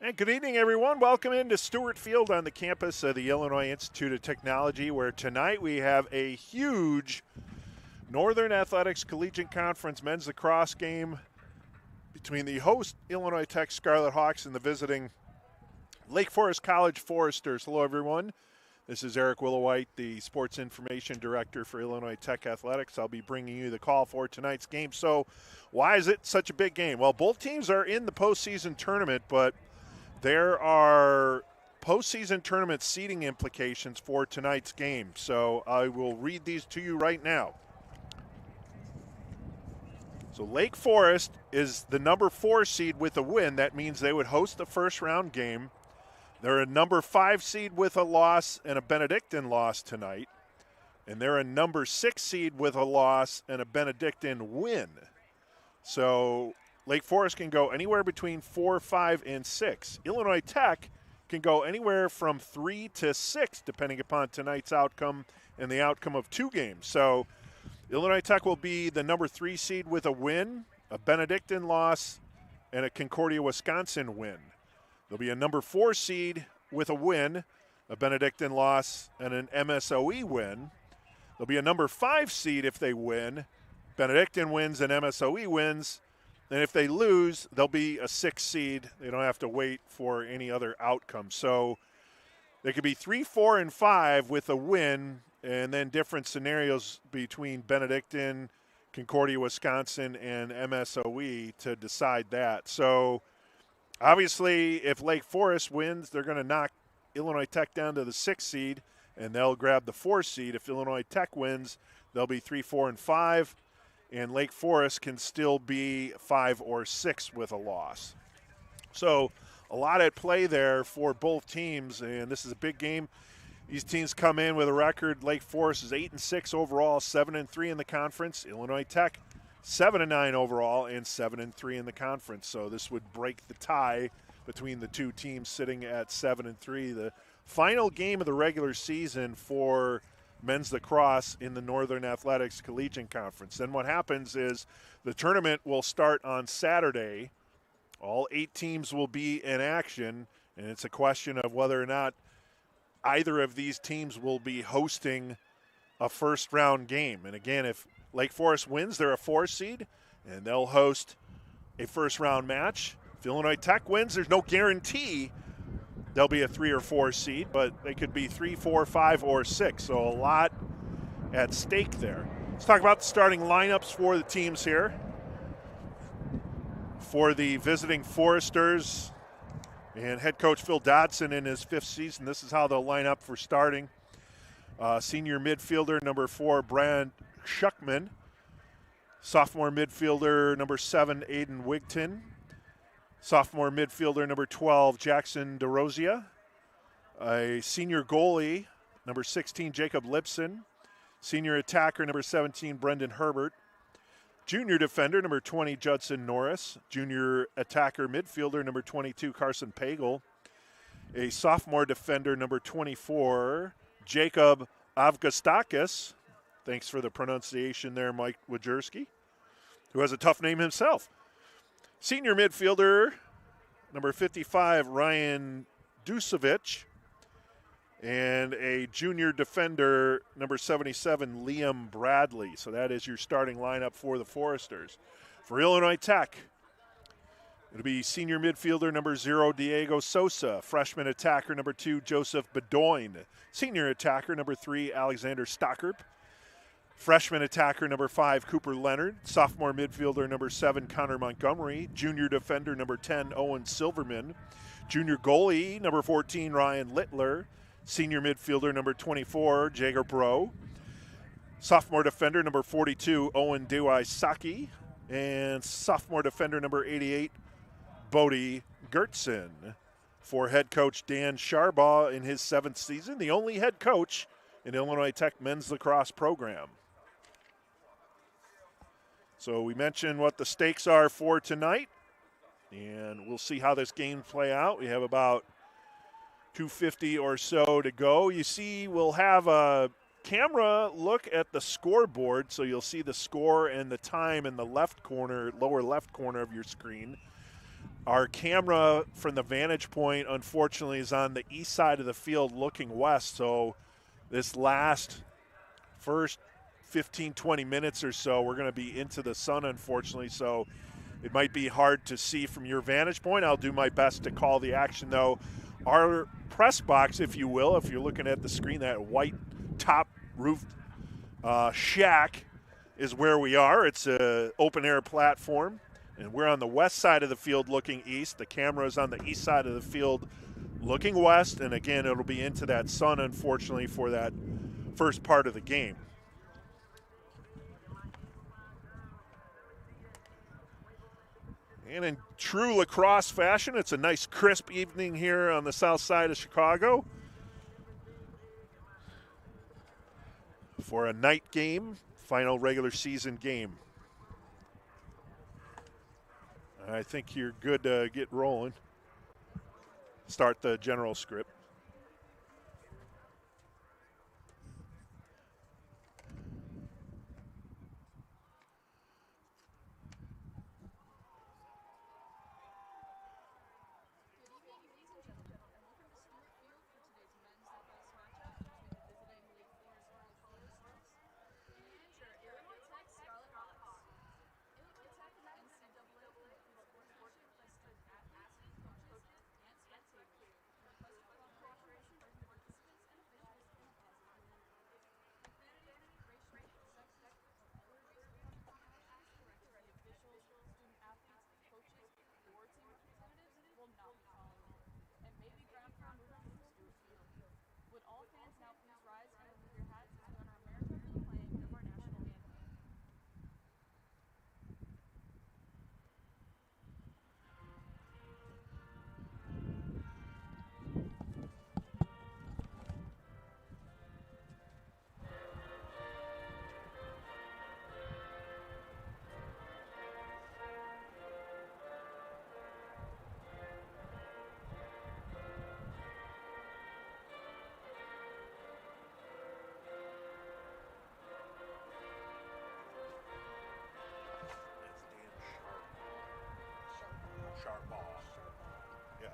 And good evening, everyone. Welcome into Stuart Field on the campus of the Illinois Institute of Technology, where tonight we have a huge Northern Athletics Collegiate Conference men's lacrosse game between the host Illinois Tech Scarlet Hawks and the visiting Lake Forest College Foresters. Hello, everyone. This is Eric Willowhite, the Sports Information Director for Illinois Tech Athletics. I'll be bringing you the call for tonight's game. So why is it such a big game? Well, both teams are in the postseason tournament, but there are postseason tournament seeding implications for tonight's game. So I will read these to you right now. So Lake Forest is the number 4 seed with a win. That means they would host the first round game. They're a number 5 seed with a loss and a Benedictine loss tonight. And they're a number 6 seed with a loss and a Benedictine win. So Lake Forest can go anywhere between 4, 5, and 6. Illinois Tech can go anywhere from 3 to 6, depending upon tonight's outcome and the outcome of 2 games. So Illinois Tech will be the number 3 seed with a win, a Benedictine loss, and a Concordia, Wisconsin win. There'll be a number 4 seed with a win, a Benedictine loss, and an MSOE win. There'll be a number 5 seed if they win, Benedictine wins and MSOE wins. And if they lose, they'll be a 6 seed. They don't have to wait for any other outcome. So they could be 3, 4, and 5 with a win, and then different scenarios between Benedictine, Concordia, Wisconsin, and MSOE to decide that. So obviously, if Lake Forest wins, they're going to knock Illinois Tech down to the 6 seed, and they'll grab the 4 seed. If Illinois Tech wins, they'll be 3, 4, and 5. And Lake Forest can still be 5 or 6 with a loss. So a lot at play there for both teams, and this is a big game. These teams come in with a record. Lake Forest is 8-6 overall, 7-3 in the conference. Illinois Tech 7-9 overall and 7-3 in the conference. So this would break the tie between the two teams sitting at 7-3. The final game of the regular season for men's lacrosse in the Northern Athletics Collegiate Conference. Then what happens is the tournament will start on Saturday. All 8 teams will be in action, and it's a question of whether or not either of these teams will be hosting a first-round game. And again, if Lake Forest wins, they're a 4 seed, and they'll host a first-round match. If Illinois Tech wins, there's no guarantee they'll be a 3 or 4 seed, but they could be 3, 4, 5, or 6. So a lot at stake there. Let's talk about the starting lineups for the teams here. For the visiting Foresters and head coach Phil Dodson in his 5th season, this is how they'll line up for starting. Senior midfielder number 4, Brad Schuckman. Sophomore midfielder number 7, Aiden Wigton. Sophomore midfielder number 12, Jackson DeRosia. A senior goalie, number 16, Jacob Lipson. Senior attacker, number 17, Brendan Herbert. Junior defender, number 20, Judson Norris. Junior attacker midfielder, number 22, Carson Pagel. A sophomore defender, number 24, Jacob Avgastakis. Thanks for the pronunciation there, Mike Wojcicki, who has a tough name himself. Senior midfielder, number 55, Ryan Dusevich. And a junior defender, number 77, Liam Bradley. So that is your starting lineup for the Foresters. For Illinois Tech, it'll be senior midfielder, number 0, Diego Sosa. Freshman attacker, number 2, Joseph Bedoin. Senior attacker, number 3, Alexander Stockerp. Freshman attacker, number 5, Cooper Leonard. Sophomore midfielder, number 7, Connor Montgomery. Junior defender, number 10, Owen Silverman. Junior goalie, number 14, Ryan Littler. Senior midfielder, number 24, Jager Bro. Sophomore defender, number 42, Owen Dewey-Saki. And sophomore defender, number 88, Bodie Gertson. For head coach Dan Sharbaugh in his 7th season, the only head coach in Illinois Tech men's lacrosse program. So we mentioned what the stakes are for tonight, and we'll see how this game play out. We have about 250 or so to go. You see, we'll have a camera look at the scoreboard, so you'll see the score and the time in the left corner, lower left corner of your screen. Our camera from the vantage point, unfortunately, is on the east side of the field looking west. So this first 15, 20 minutes or so, we're going to be into the sun, unfortunately. So it might be hard to see from your vantage point. I'll do my best to call the action, though. Our press box, if you will, if you're looking at the screen, that white top roof shack is where we are. It's an open-air platform, and we're on the west side of the field looking east. The camera is on the east side of the field looking west, and again, it'll be into that sun, unfortunately, for that first part of the game. And in true lacrosse fashion, it's a nice crisp evening here on the south side of Chicago for a night game, final regular season game. I think you're good to get rolling. Start the general script. Sharp ball. Yeah.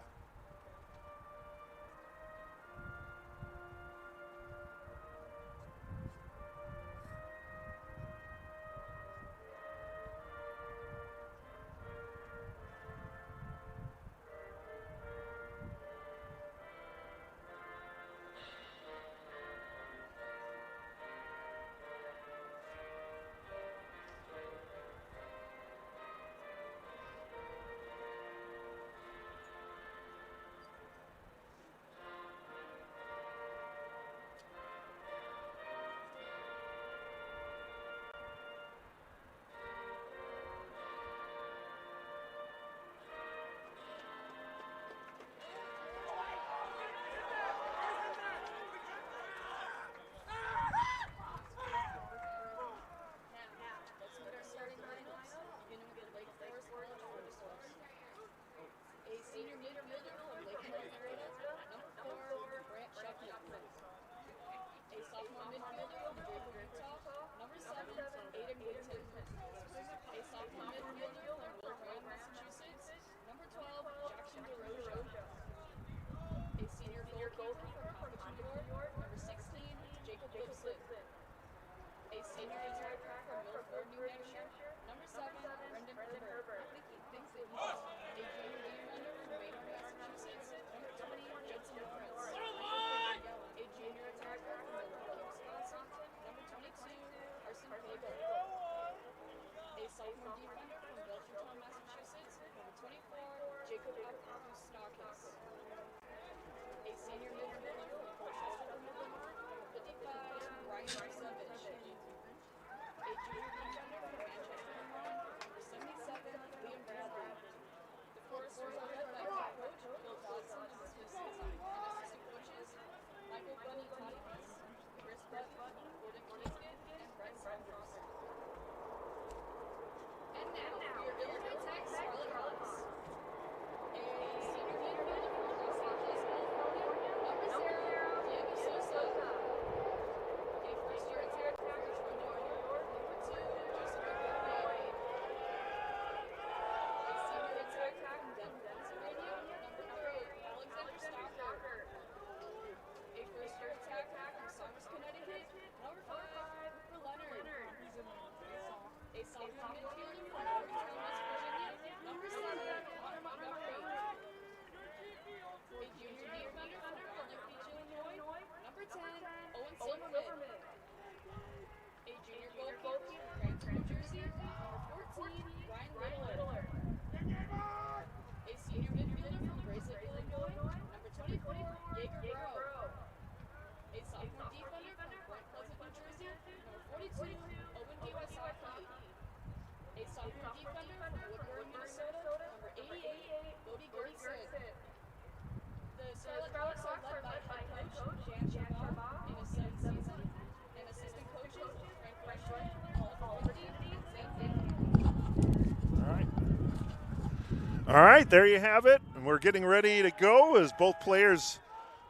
All right, there you have it. And we're getting ready to go as both players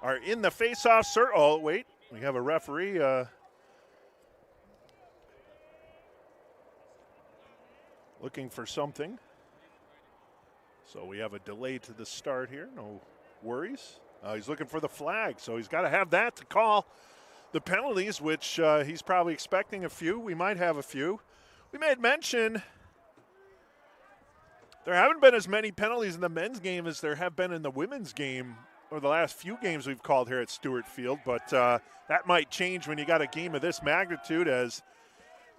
are in the face-off circle. Oh, wait, we have a referee looking for something. So we have a delay to the start here. No worries. He's looking for the flag, so he's got to have that to call the penalties, which he's probably expecting a few. We might have a few. We made mention there haven't been as many penalties in the men's game as there have been in the women's game or the last few games we've called here at Stuart Field, but that might change when you got a game of this magnitude as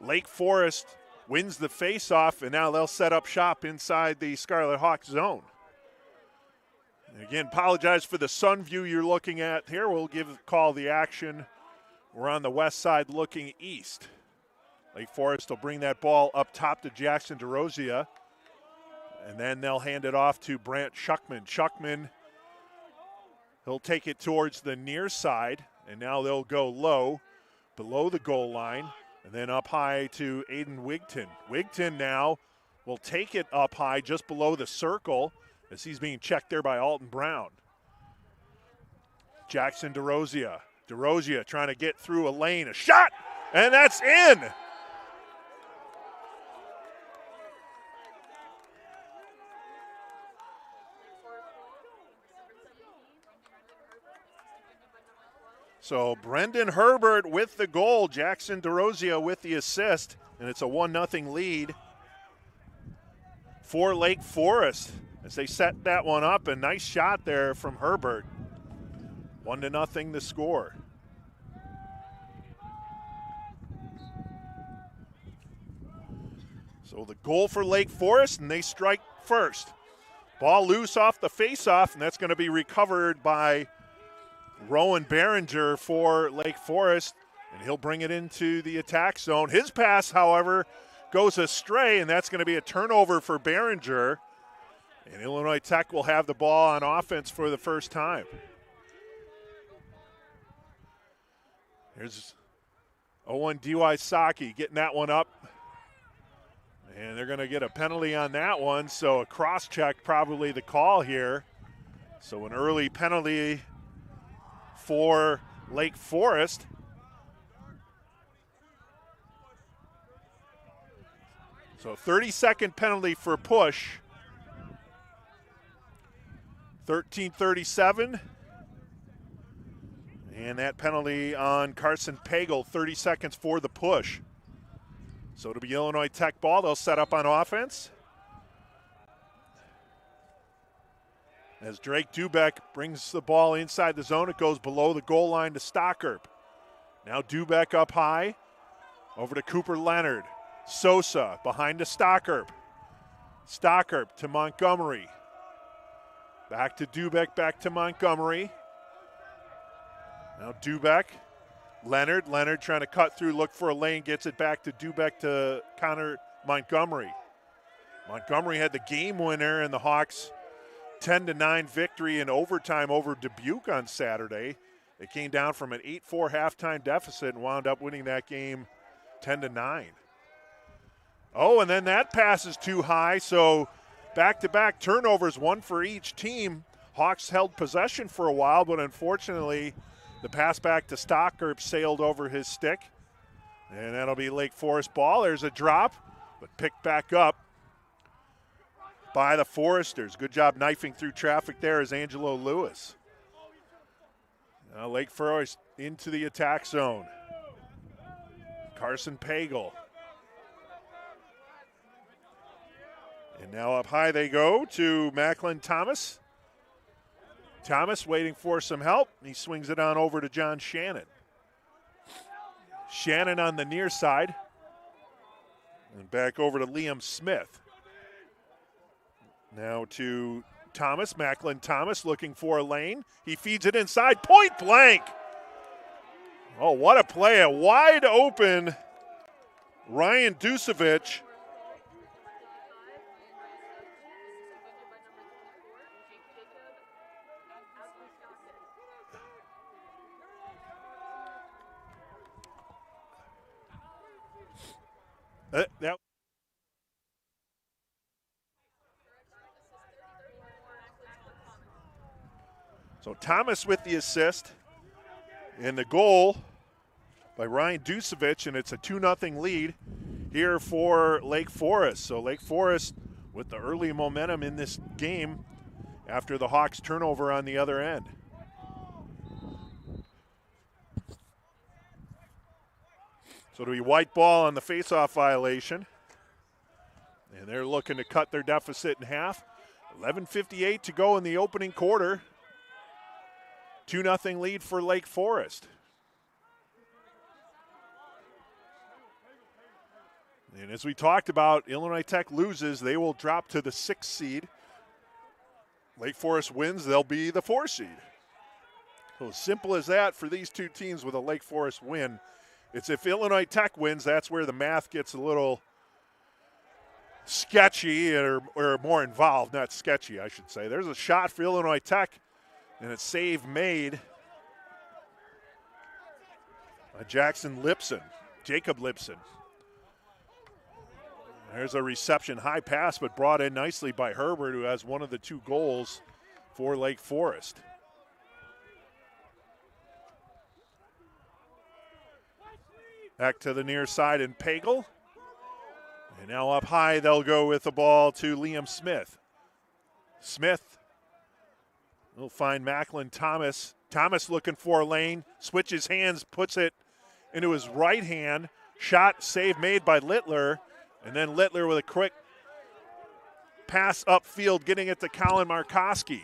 Lake Forest wins the face-off, and now they'll set up shop inside the Scarlet Hawks zone. And again, apologize for the sun view you're looking at here. We'll call the action. We're on the west side looking east. Lake Forest will bring that ball up top to Jackson DeRosia, and then they'll hand it off to Brant Schuckman. Schuckman, he'll take it towards the near side, and now they'll go low, below the goal line, and then up high to Aiden Wigton. Wigton now will take it up high just below the circle as he's being checked there by Alton Brown. Jackson DeRosia. DeRosia trying to get through a lane. A shot, and that's in. So Brendan Herbert with the goal, Jackson DeRosia with the assist, and it's a 1-0 lead for Lake Forest as they set that one up. A nice shot there from Herbert. 1-0 the score. So the goal for Lake Forest, and they strike first. Ball loose off the face-off, and that's going to be recovered by Rowan Behringer for Lake Forest, and he'll bring it into the attack zone. His pass, however, goes astray, and that's going to be a turnover for Behringer. And Illinois Tech will have the ball on offense for the first time. Here's Owen Diwaisaki getting that one up. And they're going to get a penalty on that one, so a cross-check probably the call here. So an early penalty for Lake Forest. So 30-second penalty for push. 13:37. And that penalty on Carson Pagel, 30 seconds for the push. So it'll be Illinois Tech ball. They'll set up on offense. As Drake Dubeck brings the ball inside the zone, it goes below the goal line to Stockerp. Now Dubeck up high, over to Cooper Leonard. Sosa behind to Stockerp. Stockerp to Montgomery. Back to Dubeck, back to Montgomery. Now Dubeck. Leonard trying to cut through, look for a lane, gets it back to Dubeck to Connor Montgomery. Montgomery had the game winner in the Hawks' 10-9 victory in overtime over Dubuque on Saturday. They came down from an 8-4 halftime deficit and wound up winning that game 10-9. Oh, and then that pass is too high, so back-to-back turnovers, one for each team. Hawks held possession for a while, but unfortunately the pass back to Stockerp sailed over his stick. And that'll be Lake Forest ball. There's a drop, but picked back up by the Foresters. Good job knifing through traffic there is Angelo Lewis. Now Lake Forest into the attack zone. Carson Pagel. And now up high they go to Macklin Thomas. Thomas waiting for some help. He swings it on over to John Shannon. Shannon on the near side. And back over to Liam Smith. Now to Thomas, Macklin Thomas looking for a lane. He feeds it inside, point blank. Oh, what a play. A wide open Ryan Dusevich. So Thomas with the assist. And the goal by Ryan Dusevich, and it's a 2-0 lead here for Lake Forest. So Lake Forest with the early momentum in this game after the Hawks turnover on the other end. So it'll be white ball on the faceoff violation. And they're looking to cut their deficit in half. 11:58 to go in the opening quarter. 2-0 lead for Lake Forest. And as we talked about, Illinois Tech loses, they will drop to the 6th seed. Lake Forest wins, they'll be the 4 seed. So simple as that for these two teams with a Lake Forest win. It's if Illinois Tech wins, that's where the math gets a little sketchy or more involved. Not sketchy, I should say. There's a shot for Illinois Tech, and it's save made by Jacob Lipson. There's a reception, high pass, but brought in nicely by Herbert, who has one of the 2 goals for Lake Forest. Back to the near side in Pagel. And now up high, they'll go with the ball to Liam Smith. Smith will find Macklin Thomas. Thomas looking for a lane, switches hands, puts it into his right hand. Shot, save made by Littler. And then Littler with a quick pass upfield, getting it to Colin Markoski.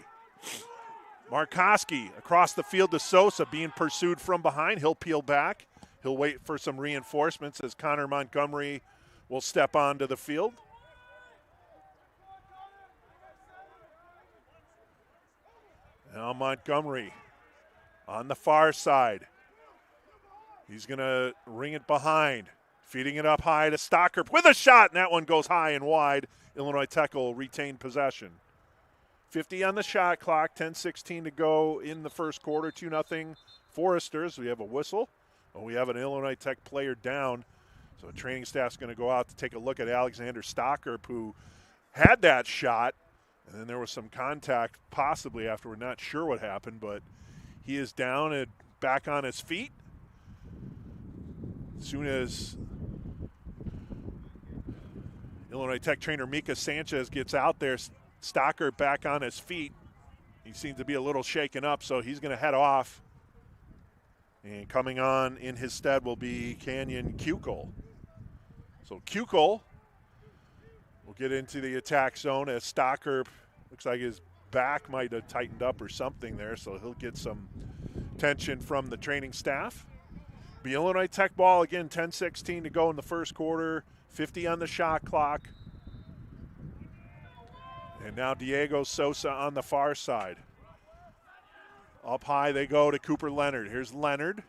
Markoski across the field to Sosa, being pursued from behind. He'll peel back. He'll wait for some reinforcements as Connor Montgomery will step onto the field. Now Montgomery on the far side. He's going to ring it behind. Feeding it up high to Stocker with a shot, and that one goes high and wide. Illinois Tech will retain possession. 50 on the shot clock, 10:16 to go in the first quarter, 2-0 Foresters. We have a whistle. We have an Illinois Tech player down. So the training staff's going to go out to take a look at Alexander Stocker, who had that shot. And then there was some contact possibly after. We're not sure what happened, but he is down and back on his feet. As soon as Illinois Tech trainer Mika Sanchez gets out there, Stocker back on his feet. He seems to be a little shaken up, so he's going to head off. And coming on in his stead will be Canyon Kukul. So Kukul will get into the attack zone as Stocker looks like his back might have tightened up or something there, so he'll get some tension from the training staff. Be Illinois Tech ball again, 10:16 to go in the first quarter, 50 on the shot clock. And now Diego Sosa on the far side. Up high they go to Cooper Leonard. Here's Leonard.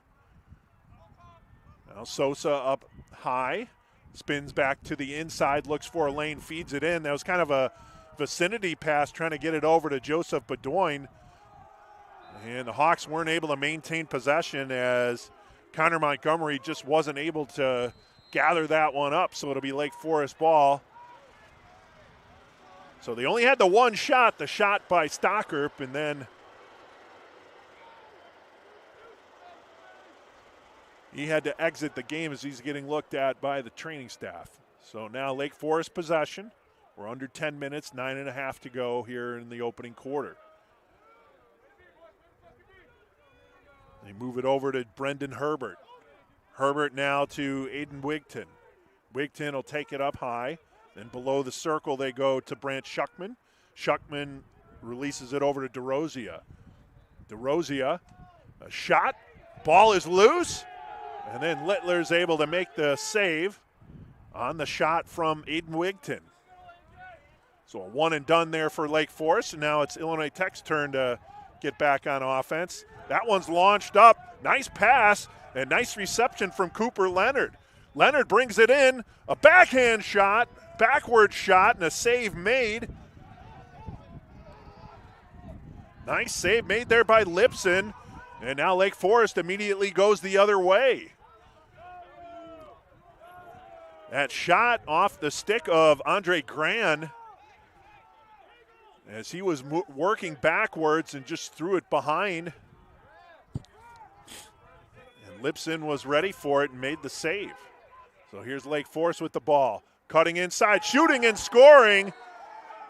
Now Sosa up high. Spins back to the inside, looks for a lane, feeds it in. That was kind of a vicinity pass trying to get it over to Joseph Bedoin. And the Hawks weren't able to maintain possession as Connor Montgomery just wasn't able to gather that one up, so it'll be Lake Forest ball. So they only had the one shot, the shot by Stocker, and then he had to exit the game as he's getting looked at by the training staff. So now Lake Forest possession. We're under 10 minutes, 9.5 to go here in the opening quarter. They move it over to Brendan Herbert. Herbert now to Aiden Wigton. Wigton will take it up high. Then below the circle they go to Brant Schuckman. Schuckman releases it over to DeRosia. DeRosia, a shot. Ball is loose. And then Littler's able to make the save on the shot from Aiden Wigton. So a one and done there for Lake Forest. And now it's Illinois Tech's turn to get back on offense. That one's launched up. Nice pass and nice reception from Cooper Leonard. Leonard brings it in. A backhand shot, backward shot, and a save made. Nice save made there by Lipson. And now Lake Forest immediately goes the other way. That shot off the stick of Andre Gran as he was working backwards and just threw it behind. And Lipson was ready for it and made the save. So here's Lake Forest with the ball. Cutting inside, shooting and scoring.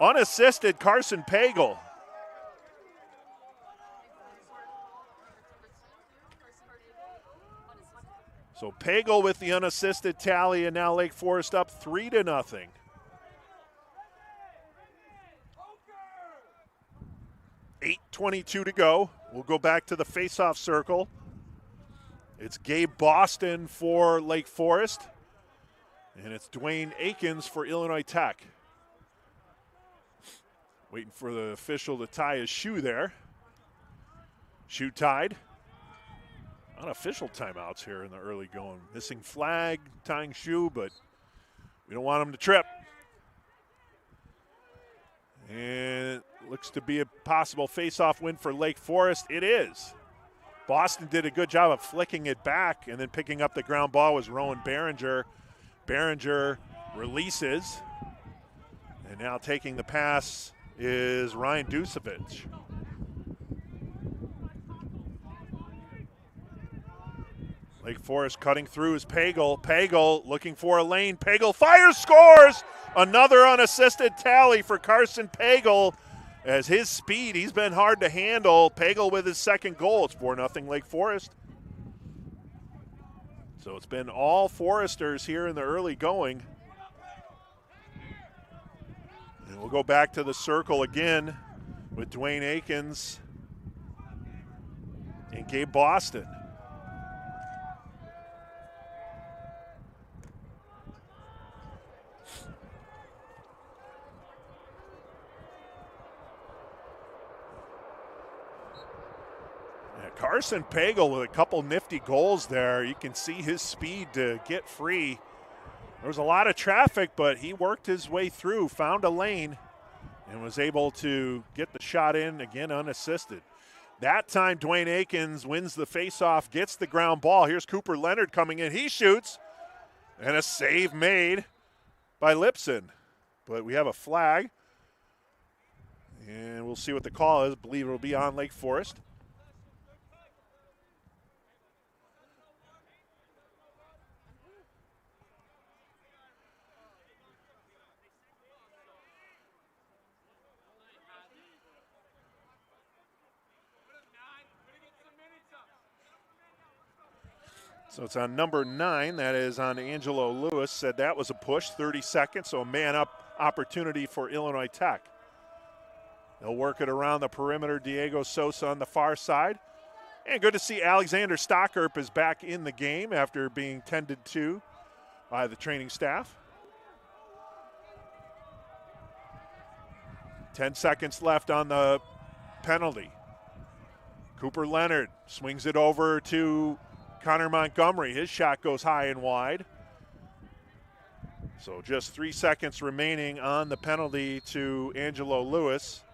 Unassisted, Carson Pagel. So Pagel with the unassisted tally, and now Lake Forest up 3-0. .8:22 to go. We'll go back to the face-off circle. It's Gabe Boston for Lake Forest, and it's Dwayne Akins for Illinois Tech. Waiting for the official to tie his shoe there. Shoe tied. Unofficial timeouts here in the early going. Missing flag, tying shoe, but we don't want him to trip. And it looks to be a possible face-off win for Lake Forest. It is. Boston did a good job of flicking it back, and then picking up the ground ball was Rowan Behringer. Behringer releases, and now taking the pass is Ryan Dusevich. Lake Forest cutting through is Pagel. Pagel looking for a lane. Pagel fires, scores! Another unassisted tally for Carson Pagel. As his speed, he's been hard to handle. Pagel with his second goal. It's 4-0 Lake Forest. So it's been all Foresters here in the early going. And we'll go back to the circle again with Dwayne Akins and Gabe Boston. Carson Pagel with a couple nifty goals there. You can see his speed to get free. There was a lot of traffic, but he worked his way through, found a lane, and was able to get the shot in, again unassisted. That time, Dwayne Akins wins the faceoff, gets the ground ball. Here's Cooper Leonard coming in. He shoots, and a save made by Lipson. But we have a flag, and we'll see what the call is. I believe it will be on Lake Forest. So it's on number 9. That is on Angelo Lewis. Said that was a push, 30 seconds, so a man-up opportunity for Illinois Tech. They'll work it around the perimeter. Diego Sosa on the far side. And good to see Alexander Stockerp is back in the game after being tended to by the training staff. 10 seconds left on the penalty. Cooper Leonard swings it over to Connor Montgomery. His shot goes high and wide. So just 3 seconds remaining on the penalty to Angelo Lewis.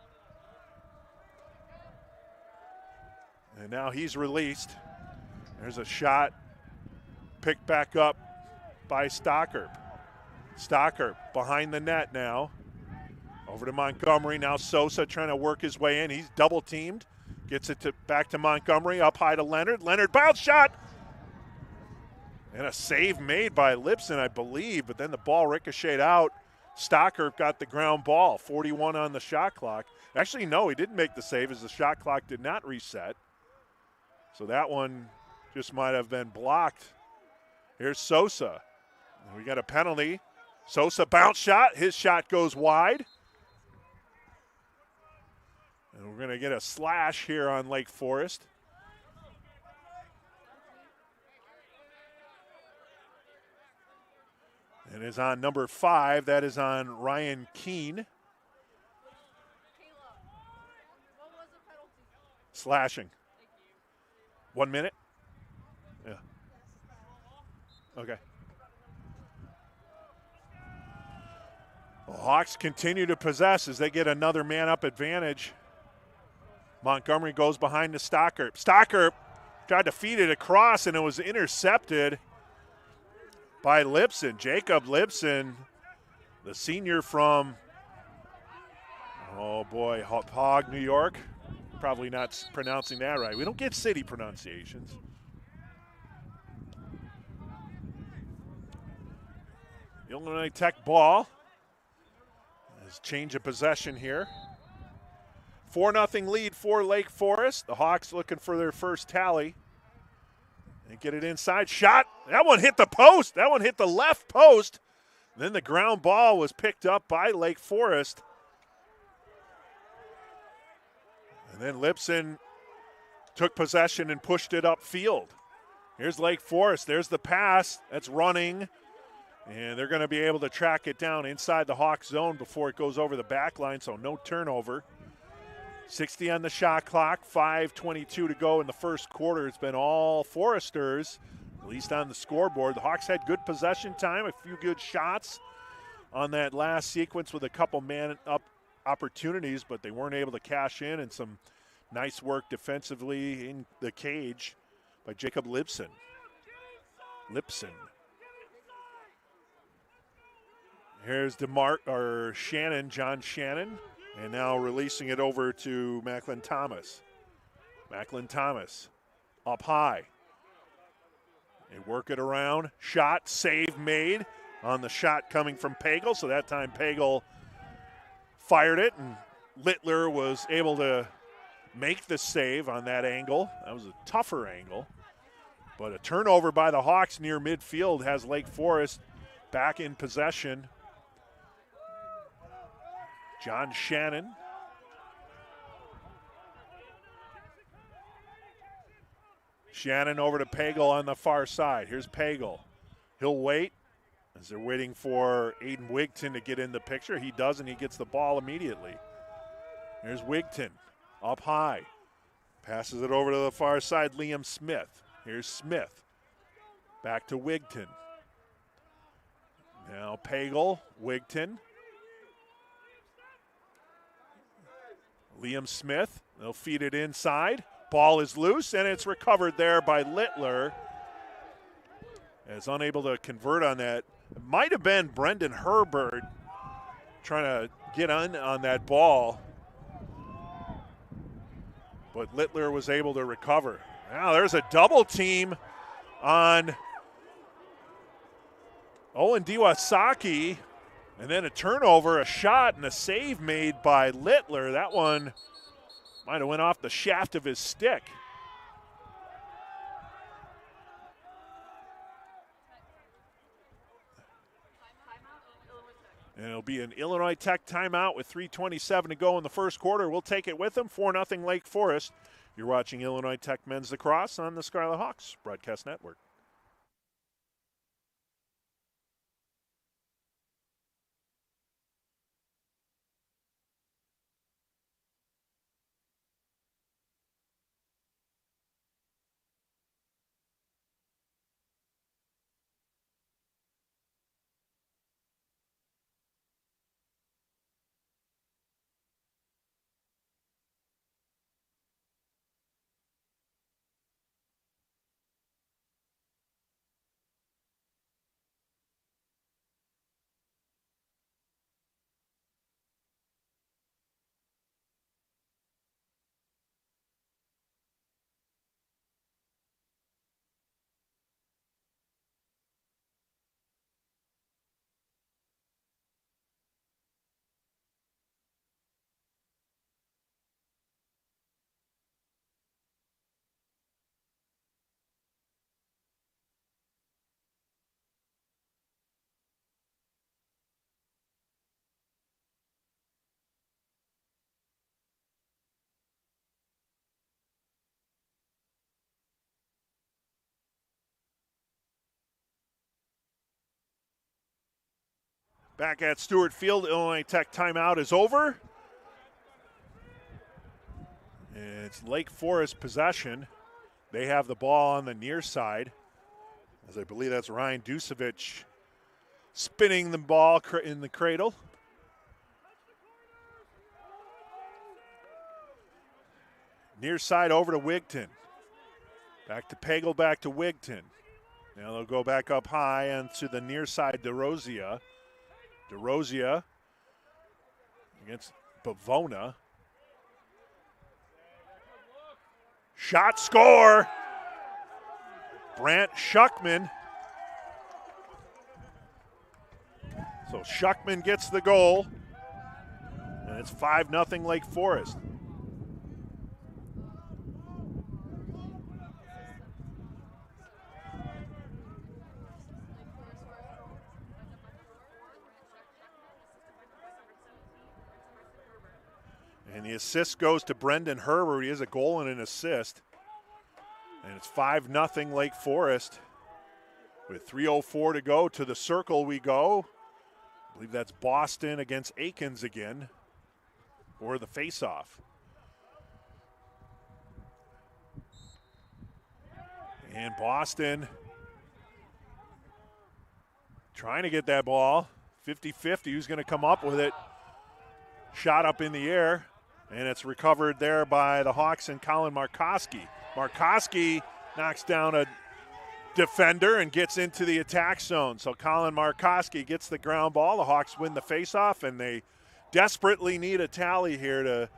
And now he's released. There's a shot picked back up by Stockerp. Stockerp behind the net now. Over to Montgomery. Now Sosa trying to work his way in. He's double teamed. Gets it back to Montgomery. Up high to Leonard. Leonard bounce shot. And a save made by Lipson, I believe, but then the ball ricocheted out. Stockerp got the ground ball, 41 on the shot clock. Actually, no, he didn't make the save as the shot clock did not reset. So that one just might have been blocked. Here's Sosa. And we got a penalty. Sosa bounce shot. His shot goes wide. And we're going to get a slash here on Lake Forest. And is on number 5. That is on Ryan Keene. Slashing. 1 minute? Yeah. Okay. Well, Hawks continue to possess as they get another man-up advantage. Montgomery goes behind to Stockerp. Stockerp tried to feed it across, and it was intercepted by Lipson. Jacob Lipson, the senior from Oh boy, Hog, New York. Probably not pronouncing that right. We don't get city pronunciations. Illinois Tech ball. There's change of possession here. 4-0 lead for Lake Forest. The Hawks looking for their first tally. And get it inside. Shot. That one hit the post. That one hit the left post. Then the ground ball was picked up by Lake Forest. And then Lipson took possession and pushed it upfield. Here's Lake Forest. There's the pass. That's running. And they're going to be able to track it down inside the Hawks zone before it goes over the back line, so no turnover. 60 on the shot clock, 5:22 to go in the first quarter. It's been all Foresters, at least on the scoreboard. The Hawks had good possession time, a few good shots on that last sequence with a couple man-up opportunities, but they weren't able to cash in, and some nice work defensively in the cage by Jacob Lipson. Here's Shannon, John Shannon, and now releasing it over to Macklin Thomas. Macklin Thomas up high. They work it around. Shot, save made on the shot coming from Pagel. So that time Pagel fired it, and Littler was able to make the save on that angle. That was a tougher angle. But a turnover by the Hawks near midfield has Lake Forest back in possession. John Shannon. Shannon over to Pagel on the far side. Here's Pagel. He'll wait as they're waiting for Aiden Wigton to get in the picture. He does, and he gets the ball immediately. Here's Wigton up high. Passes it over to the far side, Liam Smith. Here's Smith. Back to Wigton. Now Pagel, Wigton. Liam Smith, they'll feed it inside. Ball is loose, and it's recovered there by Littler. Is unable to convert on that. It might have been Brendan Herbert trying to get on that ball. But Littler was able to recover. Now there's a double team on Owen Diwasaki. And then a turnover, a shot, and a save made by Littler. That one might have went off the shaft of his stick. And it'll be an Illinois Tech timeout with 3:27 to go in the first quarter. We'll take it with them, 4-0 Lake Forest. You're watching Illinois Tech men's lacrosse on the Scarlet Hawks Broadcast Network. Back at Stuart Field, Illinois Tech timeout is over. And it's Lake Forest possession. They have the ball on the near side, as I believe that's Ryan Dusevich spinning the ball in the cradle. Near side over to Wigton. Back to Pagel, back to Wigton. Now they'll go back up high and to the near side, DeRosia. DeRosia against Bavona. Shot, score. Brant Schuckman. So Schuckman gets the goal. And it's 5-0 Lake Forest. And the assist goes to Brendan Herbert. He has a goal and an assist. And it's 5-0 Lake Forest. With 3:04 to go, to the circle we go. I believe that's Boston against Aikens again for the faceoff. And Boston trying to get that ball. 50-50, who's going to come up with it? Shot up in the air, and it's recovered there by the Hawks and Colin Markoski. Markoski knocks down a defender and gets into the attack zone. So Colin Markoski gets the ground ball. The Hawks win the faceoff, and they desperately need a tally here to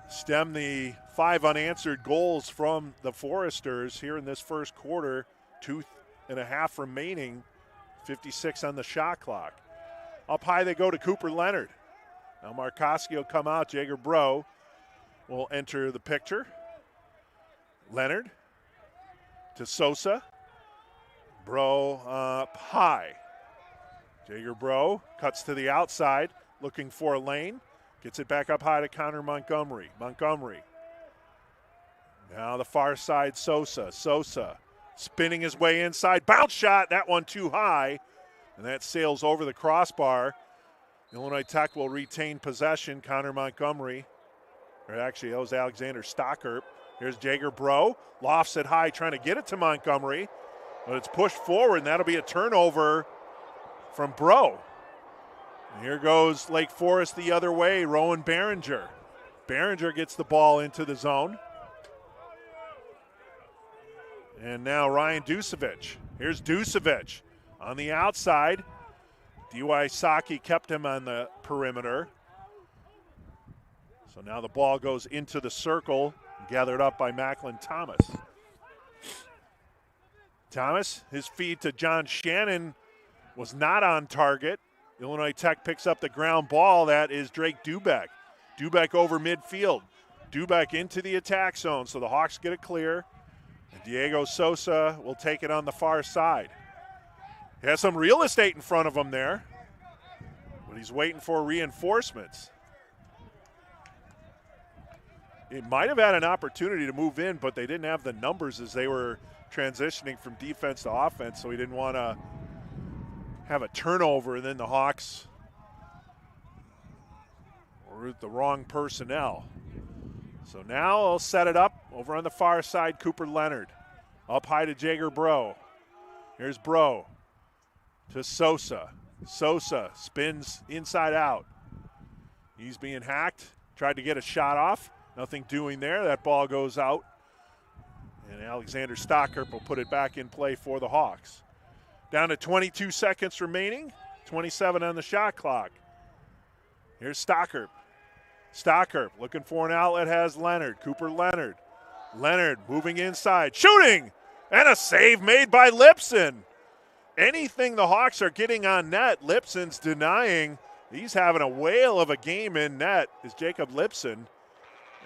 stem the 5 unanswered goals from the Foresters here in this first quarter. 2.5 remaining, 56 on the shot clock. Up high they go to Cooper Leonard. Now Markoski will come out. Jager Bro will enter the picture. Leonard to Sosa. Bro up high. Jager Bro cuts to the outside, looking for a lane. Gets it back up high to Connor Montgomery. Montgomery. Now the far side, Sosa. Sosa spinning his way inside. Bounce shot, that one too high. And that sails over the crossbar. Illinois Tech will retain possession. Connor Montgomery. Or actually, that was Alexander Stockerp. Here's Jager Bro. Lofts it high, trying to get it to Montgomery. But it's pushed forward, and that'll be a turnover from Bro. And here goes Lake Forest the other way. Rowan Behringer. Behringer gets the ball into the zone. And now Ryan Dusevich. Here's Dusevich on the outside. D.Y. Saki kept him on the perimeter. So now the ball goes into the circle, gathered up by Macklin Thomas. Thomas, his feed to John Shannon was not on target. Illinois Tech picks up the ground ball. That is Drake Dubeck. Dubeck over midfield. Dubeck into the attack zone, so the Hawks get it clear. And Diego Sosa will take it on the far side. He has some real estate in front of him there, but he's waiting for reinforcements. He might have had an opportunity to move in, but they didn't have the numbers as they were transitioning from defense to offense, so he didn't want to have a turnover, and then the Hawks were with the wrong personnel. So now they'll set it up over on the far side. Cooper Leonard up high to Jager Bro. Here's Bro to Sosa. Sosa spins inside out. He's being hacked. Tried to get a shot off. Nothing doing there. That ball goes out. And Alexander Stockerp will put it back in play for the Hawks. Down to 22 seconds remaining. 27 on the shot clock. Here's Stockerp. Stockerp looking for an outlet, has Leonard. Cooper Leonard. Leonard moving inside. Shooting! And a save made by Lipson. Anything the Hawks are getting on net, Lipson's denying. He's having a whale of a game in net, is Jacob Lipson.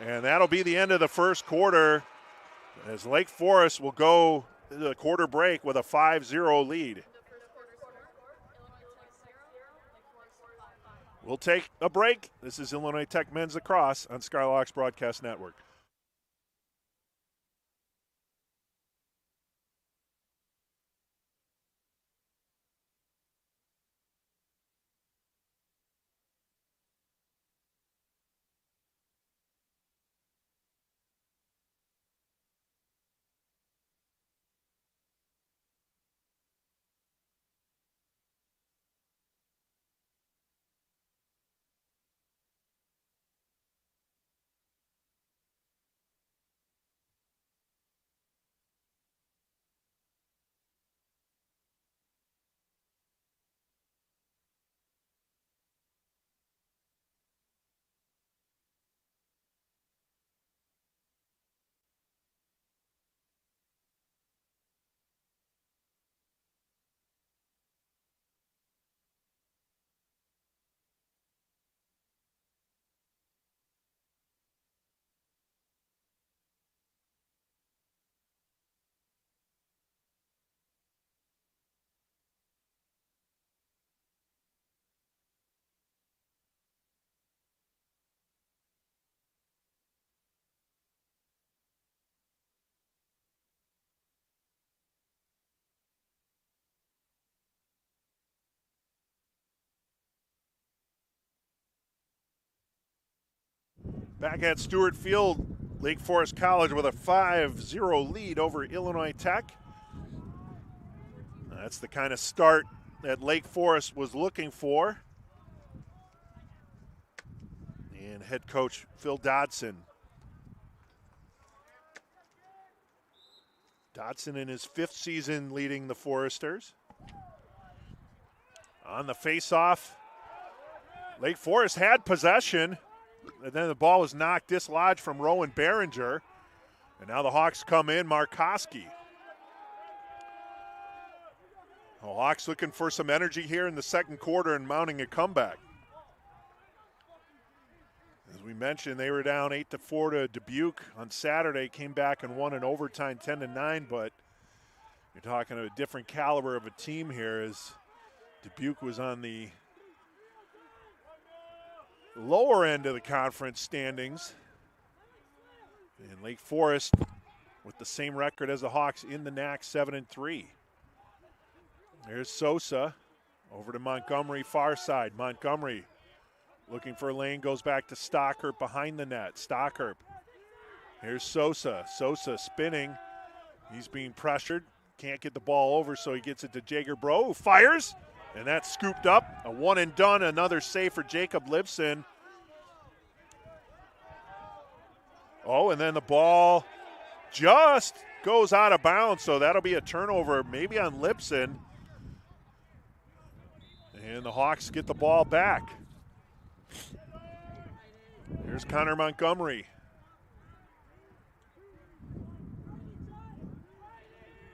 And that'll be the end of the first quarter as Lake Forest will go to the quarter break with a 5-0 lead. We'll take a break. This is Illinois Tech Men's Lacrosse on Skylarks Broadcast Network. Back at Stuart Field, Lake Forest College with a 5-0 lead over Illinois Tech. That's the kind of start that Lake Forest was looking for. And head coach Phil Dodson. Dodson in his 5th season leading the Foresters. On the face-off, Lake Forest had possession, and then the ball was knocked dislodged from Rowan Behringer. And now the Hawks come in, Markoski. The Hawks looking for some energy here in the second quarter and mounting a comeback. As we mentioned, they were down 8-4 to Dubuque on Saturday, came back and won in overtime 10-9, but you're talking a different caliber of a team here as Dubuque was on the lower end of the conference standings. And Lake Forest with the same record as the Hawks in the NAC, 7-3. There's Sosa over to Montgomery, far side. Montgomery looking for a lane, goes back to Stockhart behind the net. Stockhart. Here's Sosa. Sosa spinning. He's being pressured. Can't get the ball over, so he gets it to Jager Bro, who fires. And that's scooped up. A one and done. Another save for Jacob Lipson. Oh, and then the ball just goes out of bounds, so that'll be a turnover maybe on Lipson. And the Hawks get the ball back. Here's Connor Montgomery.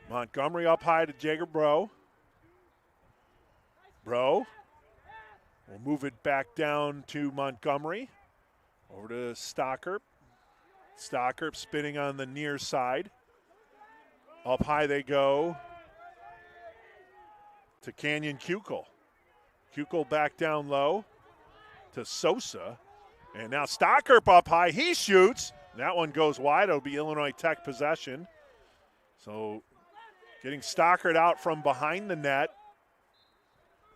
Montgomery up high to Jager Bro. Bro will move it back down to Montgomery. Over to Stockhart. Stockhart spinning on the near side. Up high they go to Canyon Kukel. Kukel back down low to Sosa. And now Stockhart up high. He shoots. That one goes wide. It'll be Illinois Tech possession. So getting Stockhart out from behind the net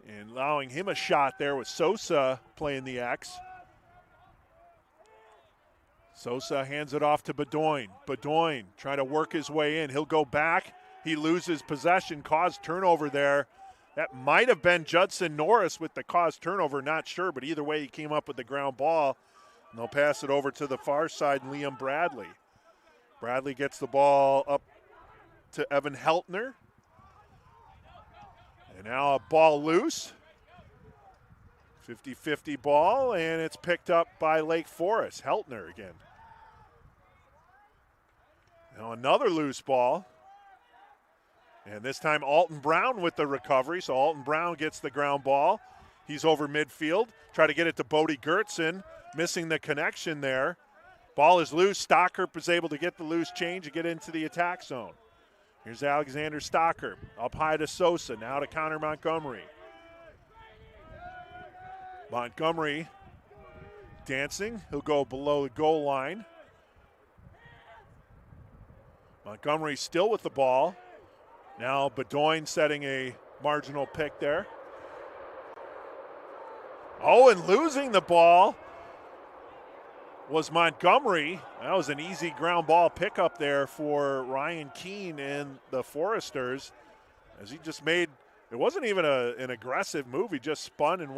and allowing him a shot there with Sosa playing the X. Sosa hands it off to Bedoin. Bedoin trying to work his way in. He'll go back. He loses possession, caused turnover there. That might have been Judson Norris with the caused turnover, not sure, but either way he came up with the ground ball. And they'll pass it over to the far side, Liam Bradley. Bradley gets the ball up to Evan Heltner. And now a ball loose. 50-50 ball, and it's picked up by Lake Forest. Heltner again. Now another loose ball. And this time Alton Brown with the recovery. So Alton Brown gets the ground ball. He's over midfield. Try to get it to Bodie Gertson. Missing the connection there. Ball is loose. Stockhart is able to get the loose change and get into the attack zone. Here's Alexander Stockhart. Up high to Sosa. Now to Connor Montgomery. Montgomery dancing. He'll go below the goal line. Montgomery still with the ball. Now Bedoin setting a marginal pick there. Oh, and losing the ball was Montgomery. That was an easy ground ball pickup there for Ryan Keene and the Foresters. As he just made, it wasn't even an aggressive move. He just spun and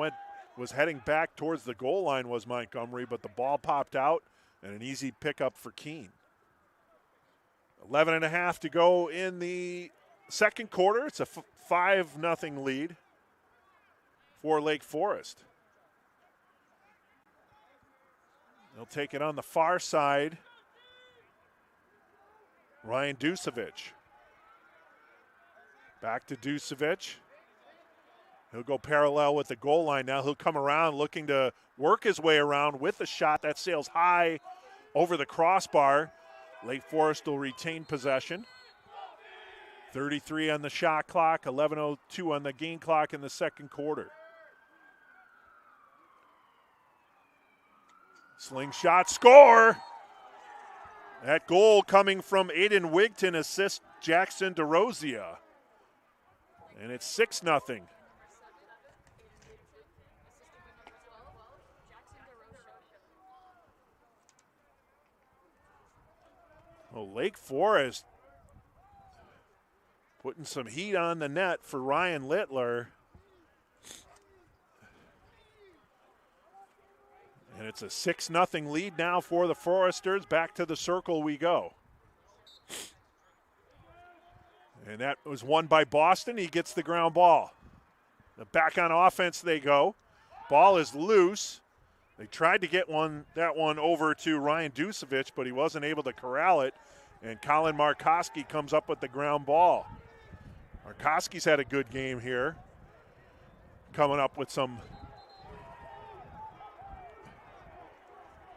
was heading back towards the goal line was Montgomery, but the ball popped out and an easy pickup for Keene. 11.5 to go in the second quarter. It's a 5-0 lead for Lake Forest. They'll take it on the far side. Ryan Dusevic. Back to Dusevic. He'll go parallel with the goal line now. He'll come around looking to work his way around with a shot that sails high over the crossbar. Lake Forest will retain possession. 33 on the shot clock, 11:02 on the game clock in the second quarter. Slingshot score. That goal coming from Aiden Wigton assists Jackson DeRosia. And it's 6-0. Well, Lake Forest putting some heat on the net for Ryan Littler. And it's a 6-0 lead now for the Foresters. Back to the circle we go. And that was won by Boston. He gets the ground ball. Back on offense they go. Ball is loose. They tried to get that one over to Ryan Dusevich, but he wasn't able to corral it. And Colin Markoski comes up with the ground ball. Markoski's had a good game here. Coming up with some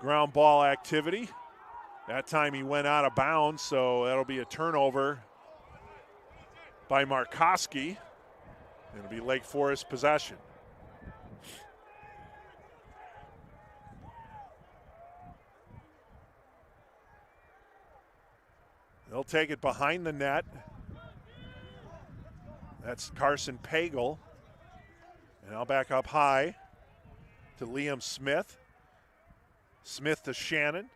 ground ball activity. That time he went out of bounds, so that'll be a turnover by Markoski. It'll be Lake Forest possession. They'll take it behind the net. That's Carson Pagel. And I'll back up high to Liam Smith. Smith to Shannon.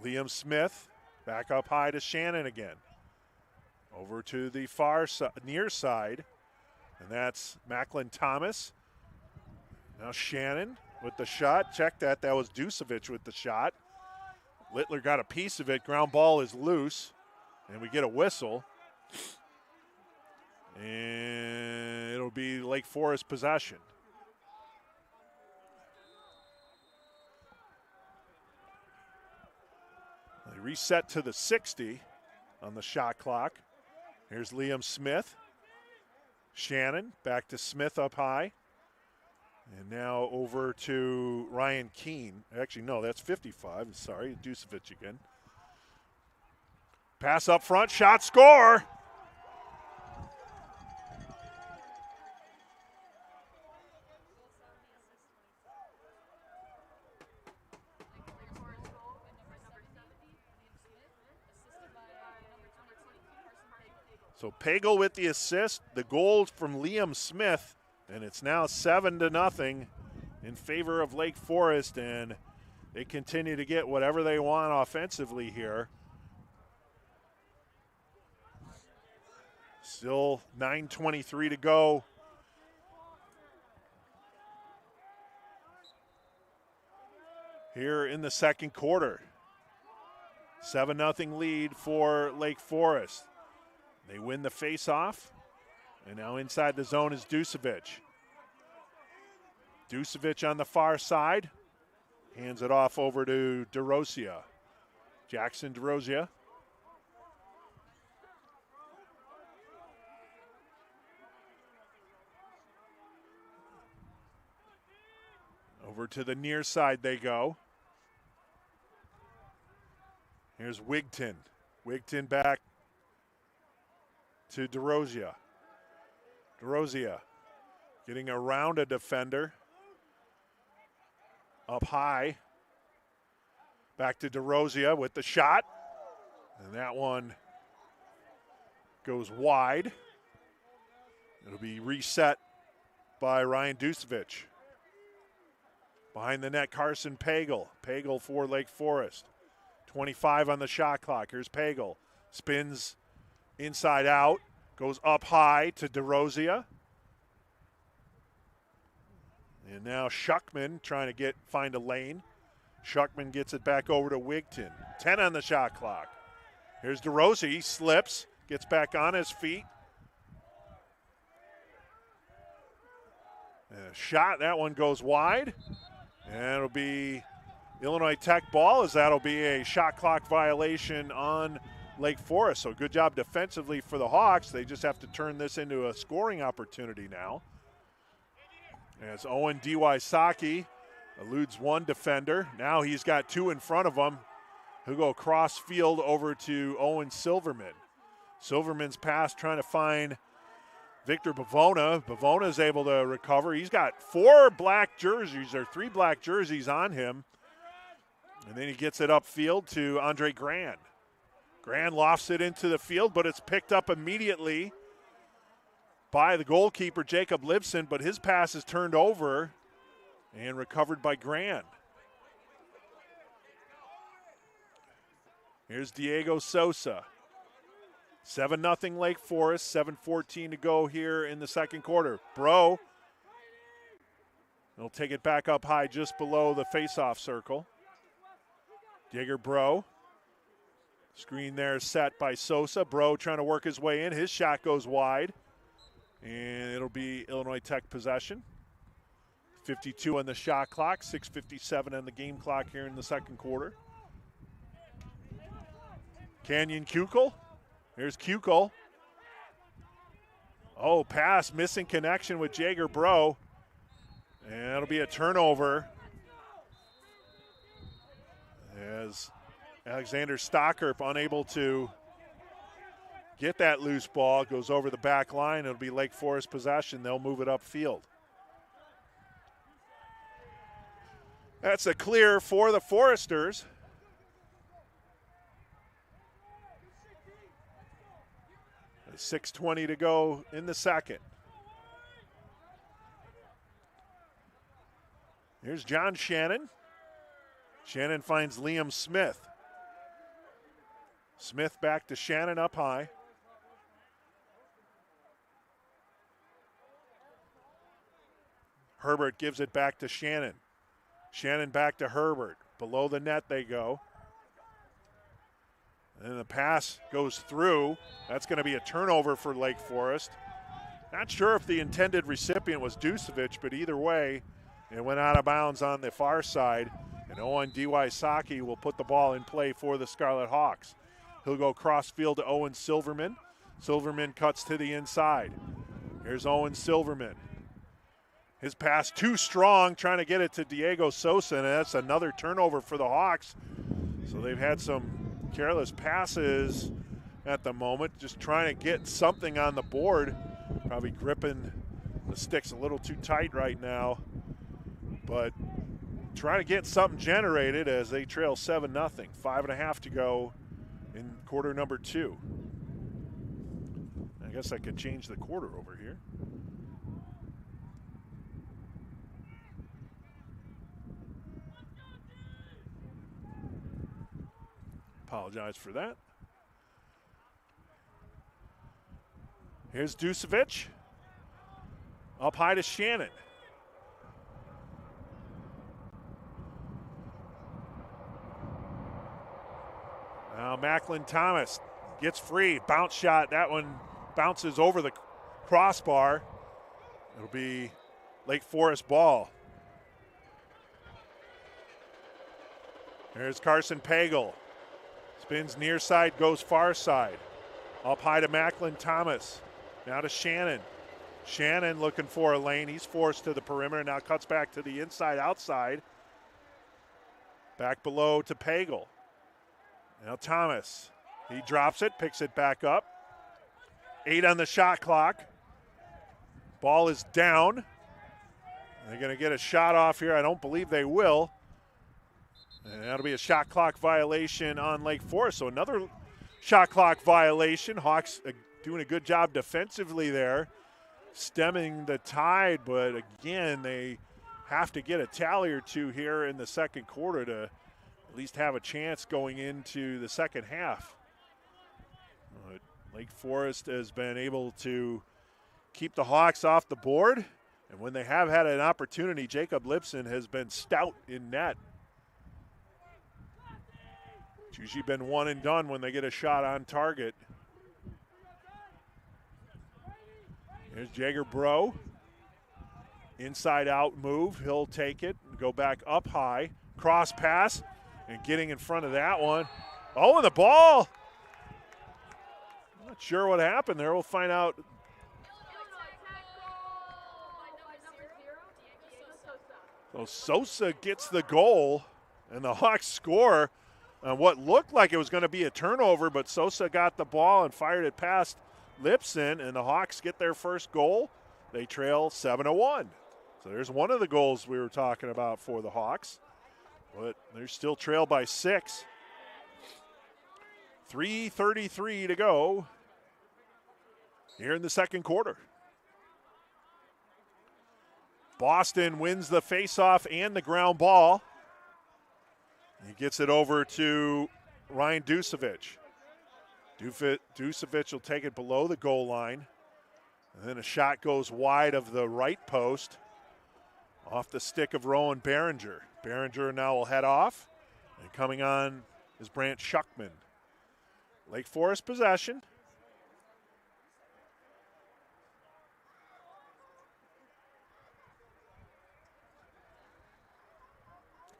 Liam Smith back up high to Shannon again. Over to the far near side. And that's Macklin Thomas. Now Shannon with the shot. Check that. That was Dusevich with the shot. Littler got a piece of it. Ground ball is loose. And we get a whistle. And it'll be Lake Forest possession. They reset to the 60 on the shot clock. Here's Liam Smith. Shannon back to Smith up high. And now over to Ryan Keene. Actually, no, that's 55. Sorry, Dusevich again. Pass up front, shot, score! So Pagel with the assist, the goal from Liam Smith, and it's now 7-0 in favor of Lake Forest, and they continue to get whatever they want offensively here. Still 9:23 to go. Here in the second quarter. 7-0 lead for Lake Forest. They win the face-off, and now inside the zone is Dusevich. Dusevich on the far side, hands it off over to DeRosia. Jackson DeRosia. Over to the near side they go. Here's Wigton. Wigton back to DeRosia. DeRosia getting around a defender. Up high. Back to DeRosia with the shot. And that one goes wide. It'll be reset by Ryan Dusevich. Behind the net, Carson Pagel. Pagel for Lake Forest. 25 on the shot clock. Here's Pagel. Spins inside out. Goes up high to DeRosia. And now Shuckman trying to find a lane. Shuckman gets it back over to Wigton. 10 on the shot clock. Here's DeRosia. He slips. Gets back on his feet. And a shot. That one goes wide. And it'll be Illinois Tech ball, as that'll be a shot clock violation on Lake Forest. So good job defensively for the Hawks. They just have to turn this into a scoring opportunity now. As Owen Dwysaki eludes one defender. Now he's got two in front of him who go cross field over to Owen Silverman. Silverman's pass trying to find Victor Bavona. Bavona's able to recover. He's got three black jerseys on him. And then he gets it upfield to Andre Grand. Grand lofts it into the field, but it's picked up immediately by the goalkeeper, Jacob Libson, but his pass is turned over and recovered by Grand. Here's Diego Sosa. 7-0 Lake Forest, 7:14 to go here in the second quarter. Bro, he'll take it back up high just below the face-off circle. Digger Bro. Screen there set by Sosa. Bro trying to work his way in. His shot goes wide. And it'll be Illinois Tech possession. 52 on the shot clock, 6:57 on the game clock here in the second quarter. Canyon Kukul. Here's Kukul. Oh, pass, missing connection with Jager Bro. And it'll be a turnover as Alexander Stockerp unable to get that loose ball. Goes over the back line. It'll be Lake Forest possession. They'll move it upfield. That's a clear for the Foresters. There's 6:20 to go in the second. Here's John Shannon. Shannon finds Liam Smith. Smith back to Shannon up high. Herbert gives it back to Shannon. Shannon back to Herbert. Below the net they go. And the pass goes through. That's going to be a turnover for Lake Forest. Not sure if the intended recipient was Ducevic, but either way, it went out of bounds on the far side. And Owen Dwysaki will put the ball in play for the Scarlet Hawks. He'll go cross field to Owen Silverman. Silverman cuts to the inside. Here's Owen Silverman. His pass too strong, trying to get it to Diego Sosa, and that's another turnover for the Hawks. So they've had some careless passes at the moment, just trying to get something on the board. Probably gripping the sticks a little too tight right now, but trying to get something generated as they trail 7-0. 5.5 to go in quarter number 2. I guess I could change the quarter over here. Apologize for that. Here's Ducevic. Up high to Shannon. Now Macklin Thomas gets free. Bounce shot. That one bounces over the crossbar. It'll be Lake Forest ball. There's Carson Pagel. Spins near side, goes far side. Up high to Macklin Thomas. Now to Shannon. Shannon looking for a lane. He's forced to the perimeter. Now cuts back to the inside, outside. Back below to Pagel. Now Thomas. He drops it, picks it back up. 8 on the shot clock. Ball is down. They're going to get a shot off here. I don't believe they will. And that'll be a shot clock violation on Lake Forest. So another shot clock violation. Hawks doing a good job defensively there, stemming the tide. But again, they have to get a tally or two here in the second quarter to at least have a chance going into the second half. But Lake Forest has been able to keep the Hawks off the board. And when they have had an opportunity, Jacob Lipson has been stout in net. It's usually been one and done when they get a shot on target. Here's Jager Bro. Inside out move. He'll take it and go back up high. Cross pass and getting in front of that one. Oh, and the ball. Not sure what happened there. We'll find out. So Sosa gets the goal, and the Hawks score on what looked like it was going to be a turnover, but Sosa got the ball and fired it past Lipson, and the Hawks get their first goal. They trail 7-1. So there's one of the goals we were talking about for the Hawks, but they're still trailed by 6. 3:33 to go here in the second quarter. Boston wins the faceoff and the ground ball. He gets it over to Ryan Dusevic. Dusevic will take it below the goal line. And then a shot goes wide of the right post off the stick of Rowan Behringer. Behringer now will head off. And coming on is Brant Schuckman. Lake Forest possession.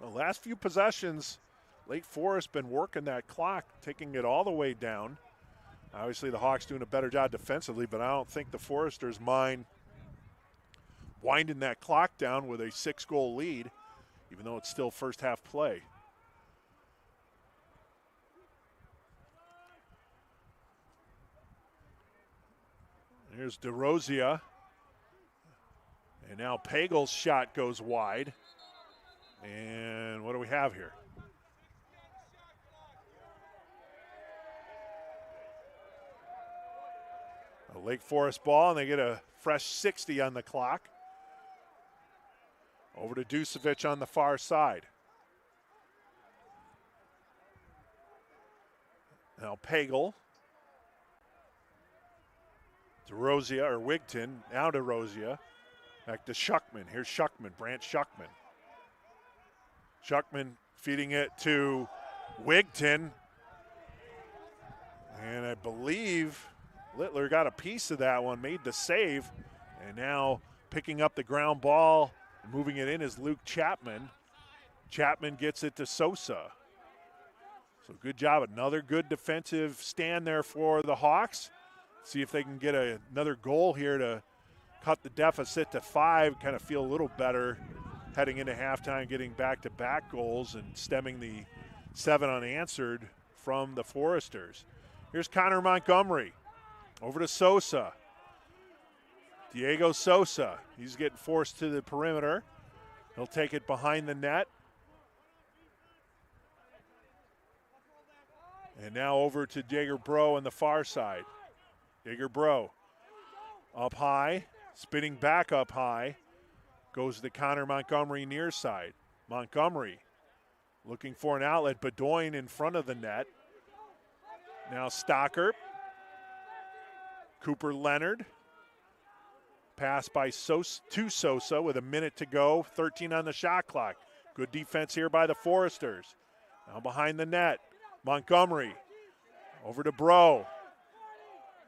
The last few possessions, Lake Forest been working that clock, taking it all the way down. Obviously, the Hawks doing a better job defensively, but I don't think the Foresters mind winding that clock down with a 6-goal lead, even though it's still first half play. Here's DeRozia. And now Pagel's shot goes wide. And what do we have here? A Lake Forest ball, and they get a fresh 60 on the clock. Over to Dusevic on the far side. Now Pagel. DeRozia, or Wigton, now DeRozia. Back to Schuckman. Here's Schuckman, Brant Schuckman. Schuckman feeding it to Wigton. And I believe Littler got a piece of that one, made the save. And now picking up the ground ball, moving it in is Luke Chapman. Chapman gets it to Sosa. So good job. Another good defensive stand there for the Hawks. See if they can get another goal here to cut the deficit to 5, kind of feel a little better heading into halftime, getting back-to-back goals and stemming the 7 unanswered from the Foresters. Here's Connor Montgomery. Over to Sosa. Diego Sosa. He's getting forced to the perimeter. He'll take it behind the net. And now over to Jager Bro on the far side. Jager Bro up high, spinning back up high. Goes to Connor Montgomery near side. Montgomery looking for an outlet. Bedoin in front of the net. Now Stocker. Cooper Leonard. Pass by to Sosa with a minute to go. 13 on the shot clock. Good defense here by the Foresters. Now behind the net. Montgomery. Over to Bro.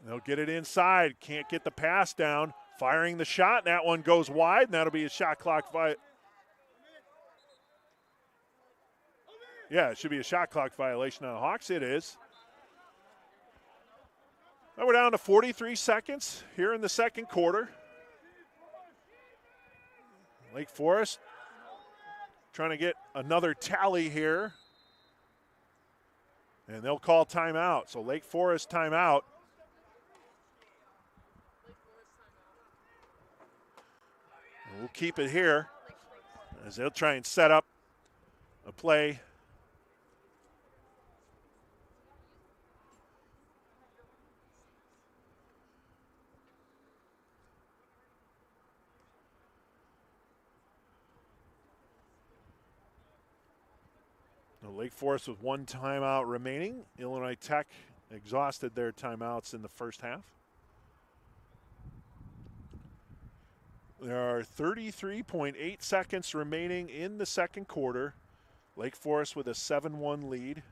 They'll get it inside. Can't get the pass down. Firing the shot, and that one goes wide, and that'll be a shot clock Yeah, it should be a shot clock violation on the Hawks. It is. Now we're down to 43 seconds here in the second quarter. Lake Forest trying to get another tally here. And they'll call timeout. So Lake Forest timeout. We'll keep it here as they'll try and set up a play. Lake Forest with 1 timeout remaining. Illinois Tech exhausted their timeouts in the first half. There are 33.8 seconds remaining in the second quarter. Lake Forest with a 7-1 lead.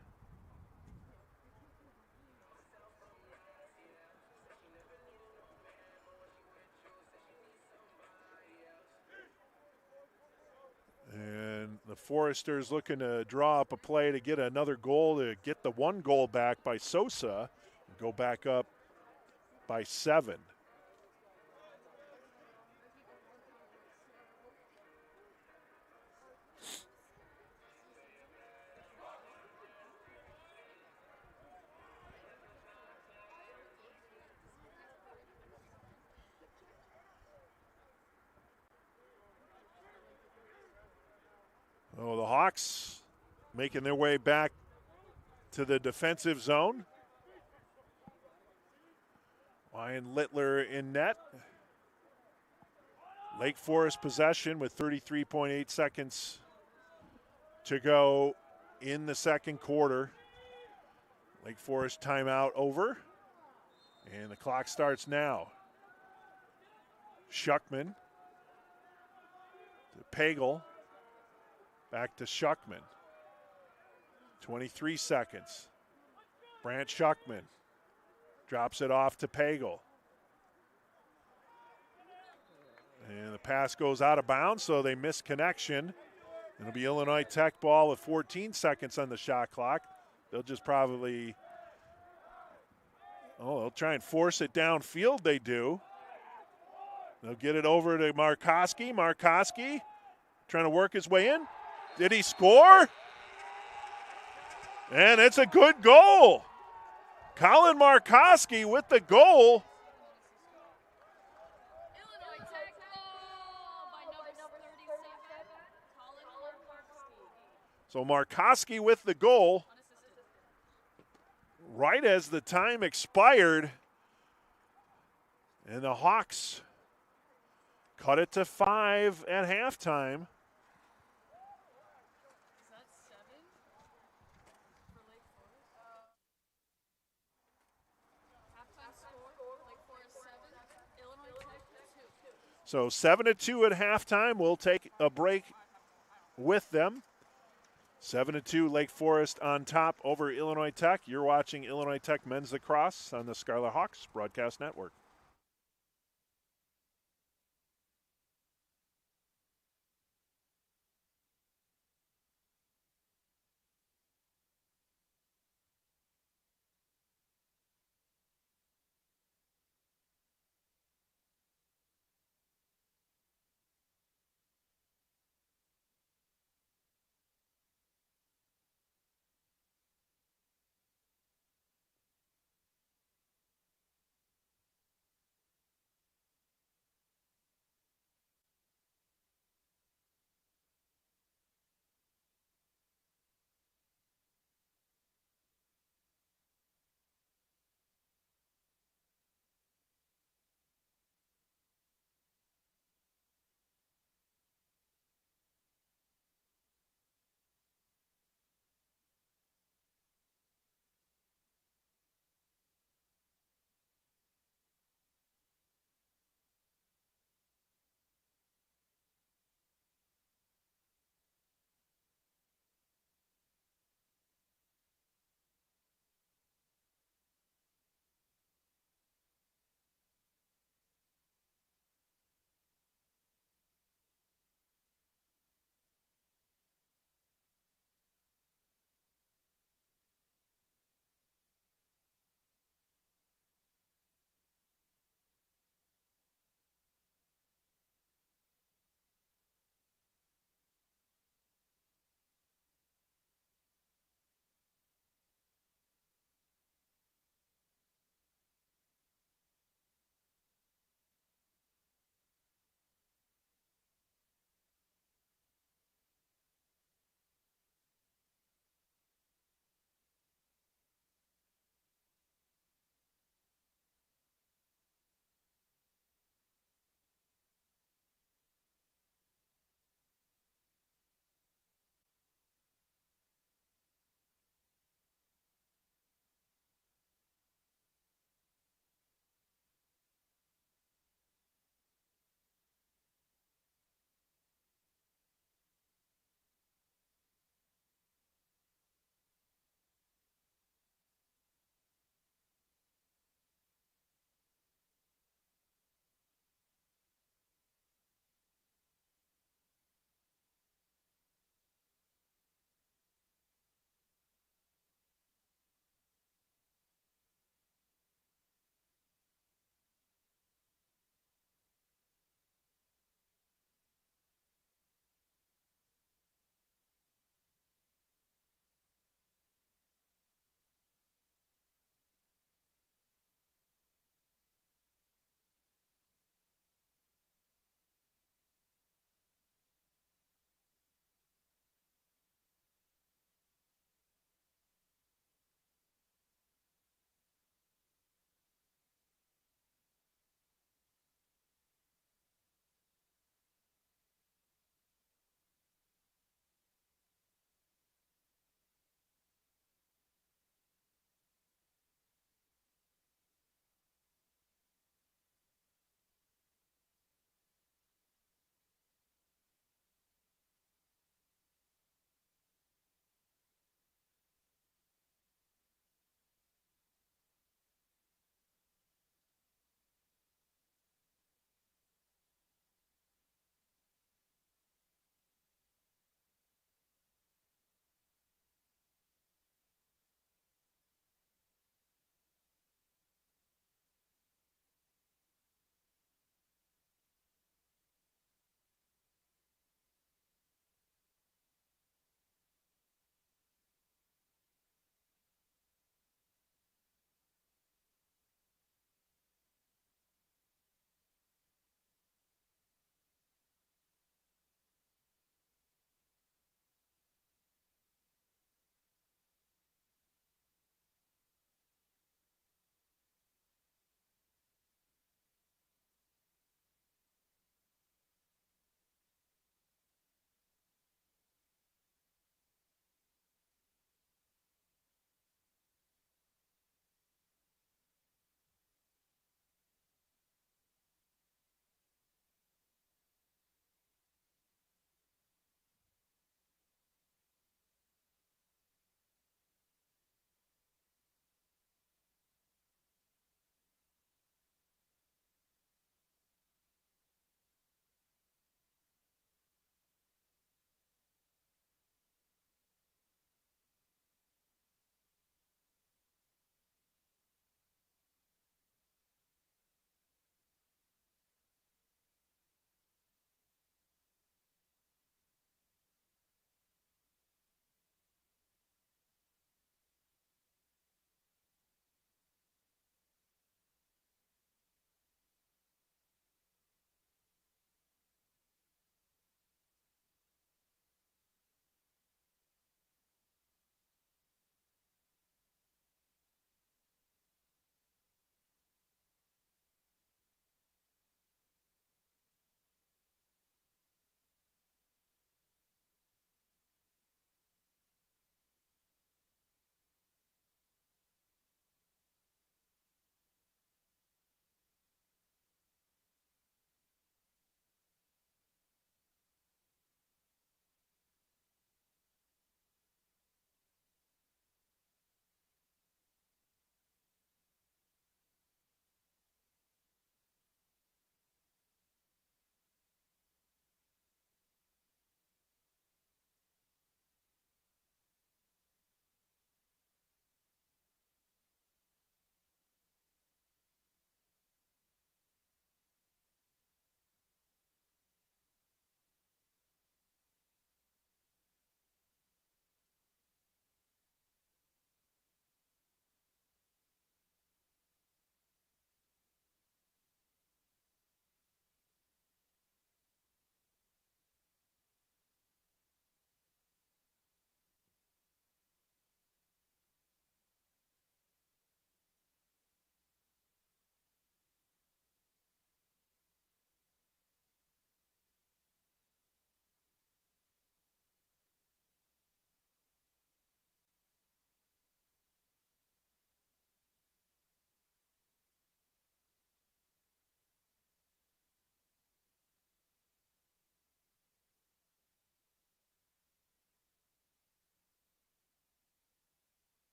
And the Foresters looking to draw up a play to get another goal, to get the 1 goal back by Sosa and go back up by 7. Oh, the Hawks making their way back to the defensive zone. Ryan Littler in net. Lake Forest possession with 33.8 seconds to go in the second quarter. Lake Forest timeout over. And the clock starts now. Schuckman to Pagel. Back to Schuckman. 23 seconds. Brant Schuckman drops it off to Pagel. And the pass goes out of bounds, so they miss connection. It'll be Illinois Tech ball with 14 seconds on the shot clock. They'll just probably, they'll try and force it downfield, they do. They'll get it over to Markoski. Markoski trying to work his way in. Did he score? And it's a good goal. Colin Markoski with the goal. So Markoski with the goal. Right as the time expired. And the Hawks cut it to 5 at halftime. So 7-2 at halftime. We'll take a break with them. 7-2, Lake Forest on top over Illinois Tech. You're watching Illinois Tech Men's Lacrosse on the Scarlet Hawks Broadcast Network.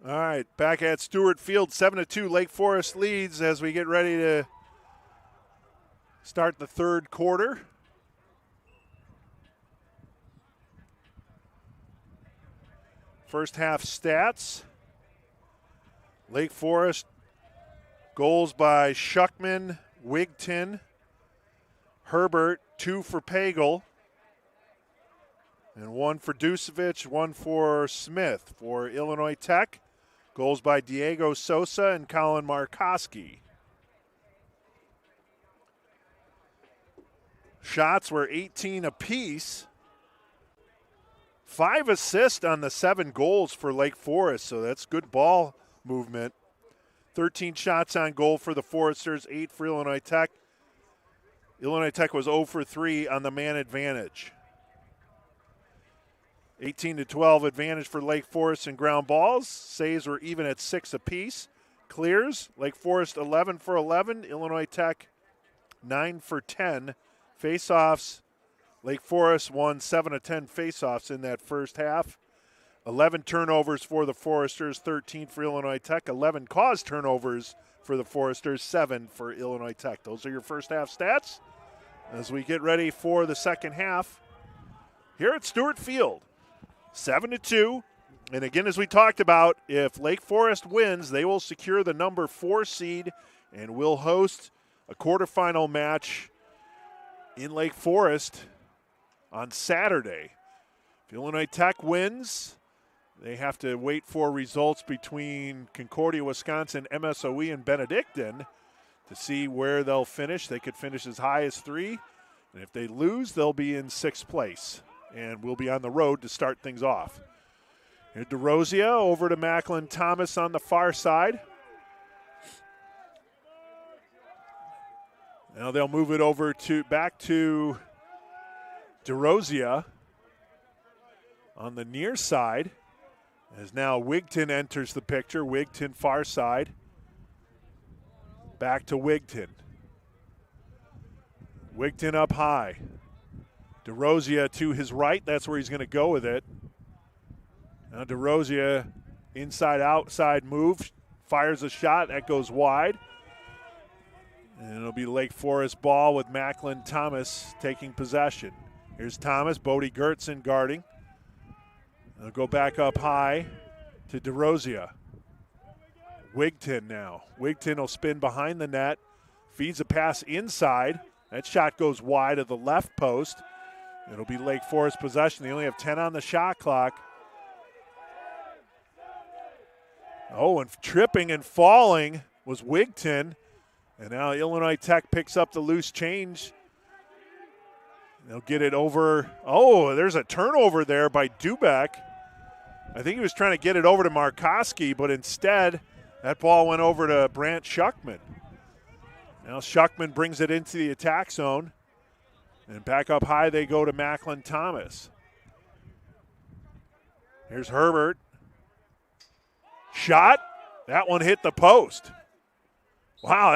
All right, back at Stuart Field, 7-2, Lake Forest leads as we get ready to start the third quarter. First half stats. Lake Forest, goals by Shuckman, Wigton, Herbert, 2 for Pagel, and 1 for Dusevich, 1 for Smith. For Illinois Tech, goals by Diego Sosa and Colin Markoski. Shots were 18 apiece. 5 assists on the 7 goals for Lake Forest, so that's good ball movement. 13 shots on goal for the Foresters, 8 for Illinois Tech. Illinois Tech was 0 for 3 on the man advantage. 18-12 advantage for Lake Forest in ground balls. Saves were even at 6 apiece. Clears, Lake Forest 11 for 11. Illinois Tech 9 for 10. Faceoffs, Lake Forest won 7 of 10 faceoffs in that first half. 11 turnovers for the Foresters, 13 for Illinois Tech. 11 caused turnovers for the Foresters, 7 for Illinois Tech. Those are your first half stats as we get ready for the second half here at Stuart Field. 7-2. And again, as we talked about, if Lake Forest wins, they will secure the number 4 seed and will host a quarterfinal match in Lake Forest on Saturday. If Illinois Tech wins, they have to wait for results between Concordia, Wisconsin, MSOE, and Benedictine to see where they'll finish. They could finish as high as 3. And if they lose, they'll be in 6th place. And we'll be on the road to start things off. Here's DeRosia over to Macklin Thomas on the far side. Now they'll move it over back to DeRosia on the near side. As now Wigton enters the picture. Wigton far side. Back to Wigton. Wigton up high. DeRosia to his right. That's where he's going to go with it. Now DeRosia inside-outside move. Fires a shot. That goes wide. And it'll be Lake Forest ball with Macklin Thomas taking possession. Here's Thomas. Bodie Gertzen guarding. They'll go back up high to DeRosia. Wigton now. Wigton will spin behind the net. Feeds a pass inside. That shot goes wide of the left post. It'll be Lake Forest possession. They only have 10 on the shot clock. Oh, and tripping and falling was Wigton. And now Illinois Tech picks up the loose change. They'll get it over. Oh, there's a turnover there by Dubeck. I think he was trying to get it over to Markoski, but instead that ball went over to Brant Shuckman. Now Shuckman brings it into the attack zone. And back up high they go to Macklin Thomas. Here's Herbert. Shot. That one hit the post. Wow,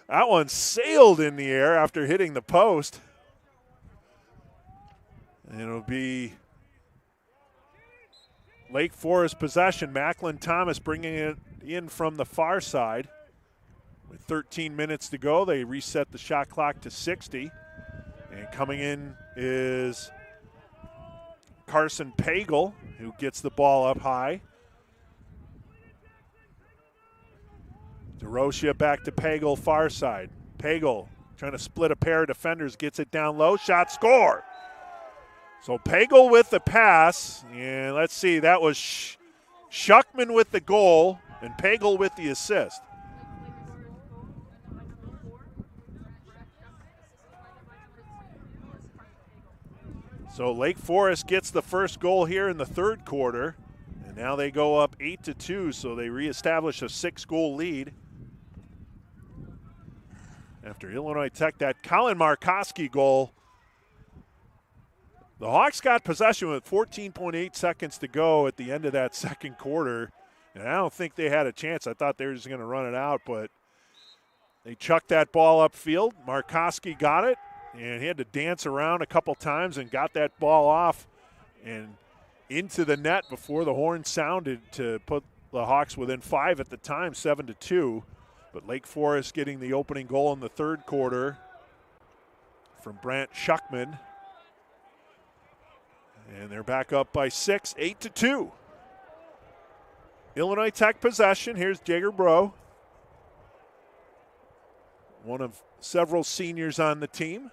that one sailed in the air after hitting the post. And it'll be Lake Forest possession. Macklin Thomas bringing it in from the far side. With 13 minutes to go, they reset the shot clock to 60. And coming in is Carson Pagel, who gets the ball up high. DeRosia back to Pagel, far side. Pagel trying to split a pair of defenders, gets it down low, shot, score. So Pagel with the pass, and let's see, that was Shuckman with the goal and Pagel with the assist. So Lake Forest gets the first goal here in the third quarter, and now they go up 8-2, so they reestablish a 6-goal lead. After Illinois Tech, that Colin Markoski goal, the Hawks got possession with 14.8 seconds to go at the end of that second quarter, and I don't think they had a chance. I thought they were just going to run it out, but they chucked that ball upfield. Markoski got it, and he had to dance around a couple times and got that ball off and into the net before the horn sounded to put the Hawks within 5 at the time, 7-2. But Lake Forest getting the opening goal in the third quarter from Brant Schuckman. And they're back up by 6, 8-2. Illinois Tech possession. Here's Jager Bro, one of several seniors on the team.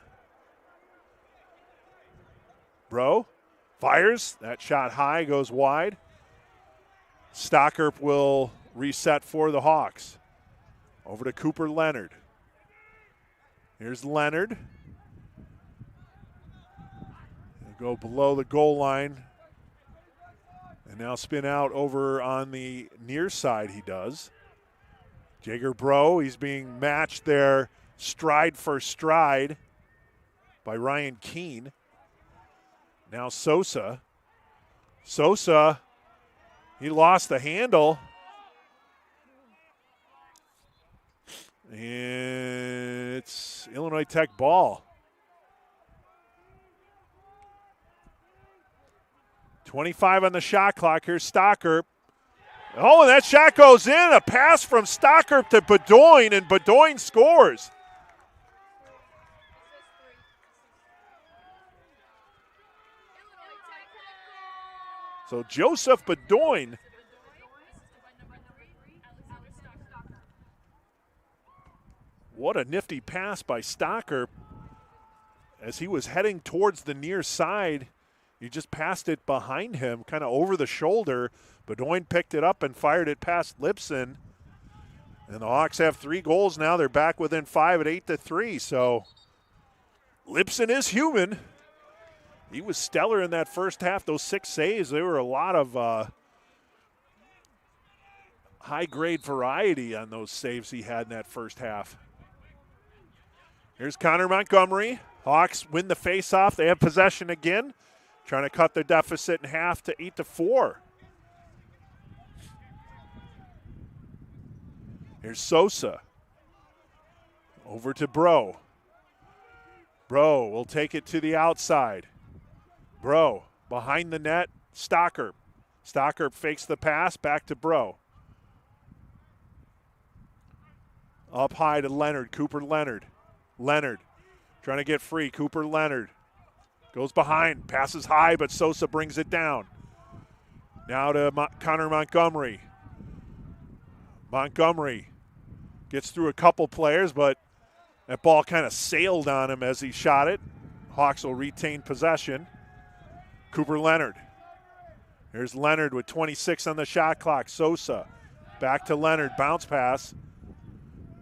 Bro fires. That shot high, goes wide. Stockerp will reset for the Hawks. Over to Cooper Leonard. Here's Leonard. He'll go below the goal line. And now spin out over on the near side he does. Jager Bro, he's being matched there stride for stride by Ryan Keene. Now Sosa. Sosa, he lost the handle. And it's Illinois Tech ball. 25 on the shot clock. Here's Stockerp. Oh, and that shot goes in. A pass from Stockerp to Bedoin, and Bedoin scores. So Joseph Bedoin. What a nifty pass by Stockerp. As he was heading towards the near side, he just passed it behind him, kind of over the shoulder. Bedoin picked it up and fired it past Lipson. And the Hawks have 3 goals now. They're back within 5 at 8-3. So Lipson is human. He was stellar in that first half. Those 6 saves, there were a lot of high-grade variety on those saves he had in that first half. Here's Connor Montgomery. Hawks win the faceoff. They have possession again, trying to cut their deficit in half to 8-4. Here's Sosa. Over to Bro. Bro will take it to the outside. Bro behind the net. Stockerp. Stockerp fakes the pass. Back to Bro. Up high to Leonard. Cooper Leonard. Leonard trying to get free. Cooper Leonard goes behind. Passes high, but Sosa brings it down. Now to Connor Montgomery. Montgomery gets through a couple players, but that ball kind of sailed on him as he shot it. Hawks will retain possession. Cooper Leonard. Here's Leonard with 26 on the shot clock. Sosa back to Leonard. Bounce pass.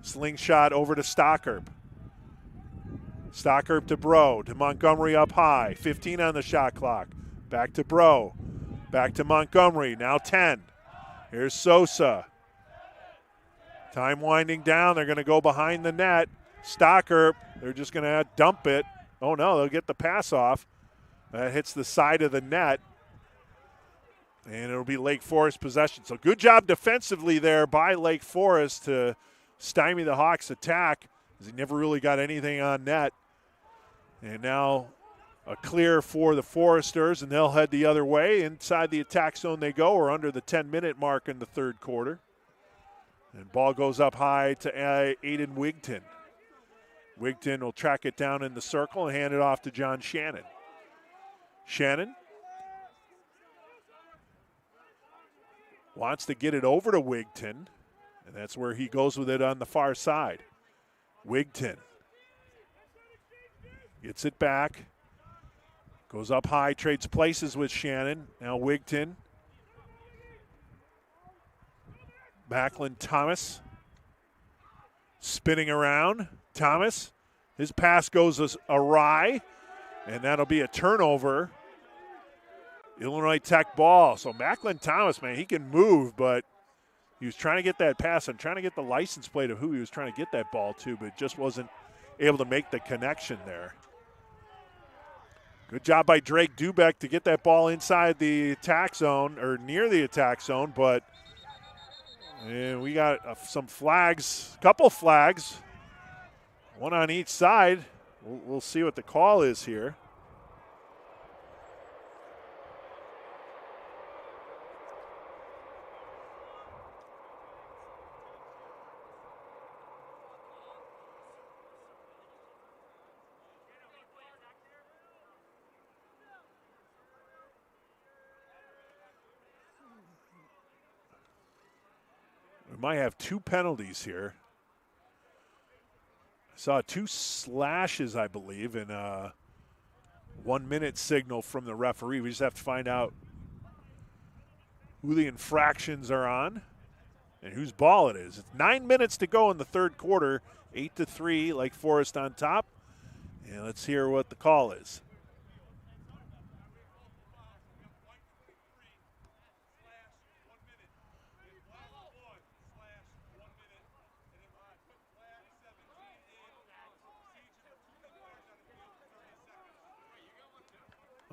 Slingshot over to Stockerp. Stockerp to Bro. To Montgomery up high. 15 on the shot clock. Back to Bro. Back to Montgomery. Now 10. Here's Sosa. Time winding down. They're going to go behind the net. Stockerp, they're just going to dump it. Oh, no, they'll get the pass off. That hits the side of the net. And it'll be Lake Forest possession. So good job defensively there by Lake Forest to stymie the Hawks' attack, as he never really got anything on net. And now a clear for the Foresters, and they'll head the other way. Inside the attack zone they go, or under the 10-minute mark in the third quarter. And ball goes up high to Aiden Wigton. Wigton will track it down in the circle and hand it off to John Shannon. Shannon wants to get it over to Wigton, and that's where he goes with it on the far side. Wigton gets it back, goes up high, trades places with Shannon. Now Wigton. Macklin Thomas spinning around. Thomas, his pass goes awry, and that'll be a turnover. Illinois Tech ball. So Macklin Thomas, man, he can move, but he was trying to get that pass and trying to get the license plate of who he was trying to get that ball to, but just wasn't able to make the connection there. Good job by Drake Dubeck to get that ball inside the attack zone, or near the attack zone, but and we got some flags, couple flags, one on each side. We'll see what the call is here. We might have 2 penalties here. I saw 2 slashes, I believe, and a 1-minute signal from the referee. We just have to find out who the infractions are on and whose ball it is. It's 9 minutes to go in the third quarter, 8-3, Lake Forest on top. And let's hear what the call is.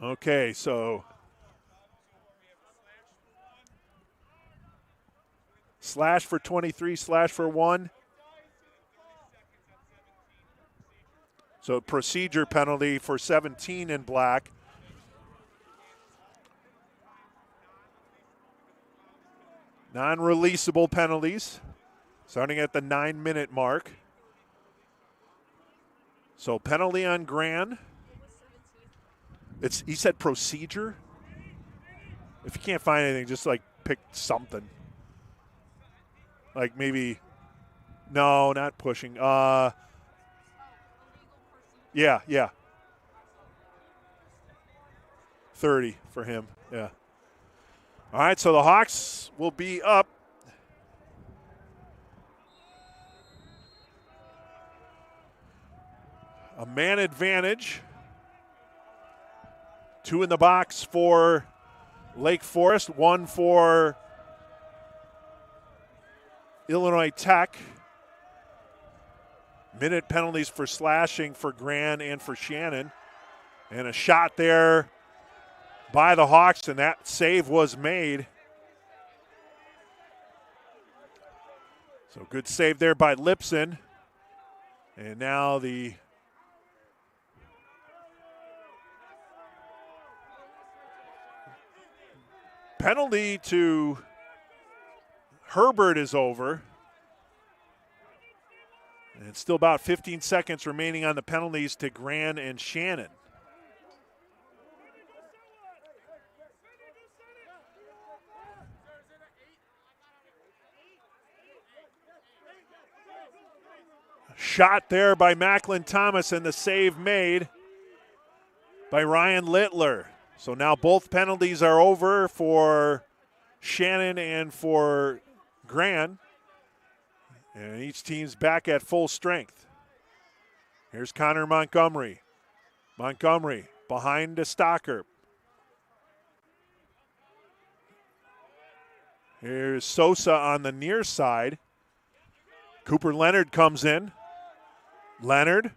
Okay, so slash for 23, slash for 1. So procedure penalty for 17 in black. Non-releasable penalties starting at the 9-minute mark. So penalty on Gran. He said procedure. If you can't find anything, just like pick something. Like maybe, no, not pushing. Yeah. 30 for him, yeah. All right, so the Hawks will be up. A man advantage. 2 in the box for Lake Forest, 1 for Illinois Tech. Minute penalties for slashing for Gran and for Shannon. And a shot there by the Hawks, and that save was made. So good save there by Lipson. And now the penalty to Herbert is over. And it's still about 15 seconds remaining on the penalties to Gran and Shannon. Shot there by Macklin Thomas, and the save made by Ryan Littler. So now both penalties are over for Shannon and for Gran. And each team's back at full strength. Here's Connor Montgomery. Montgomery behind to Stocker. Here's Sosa on the near side. Cooper Leonard comes in. Leonard,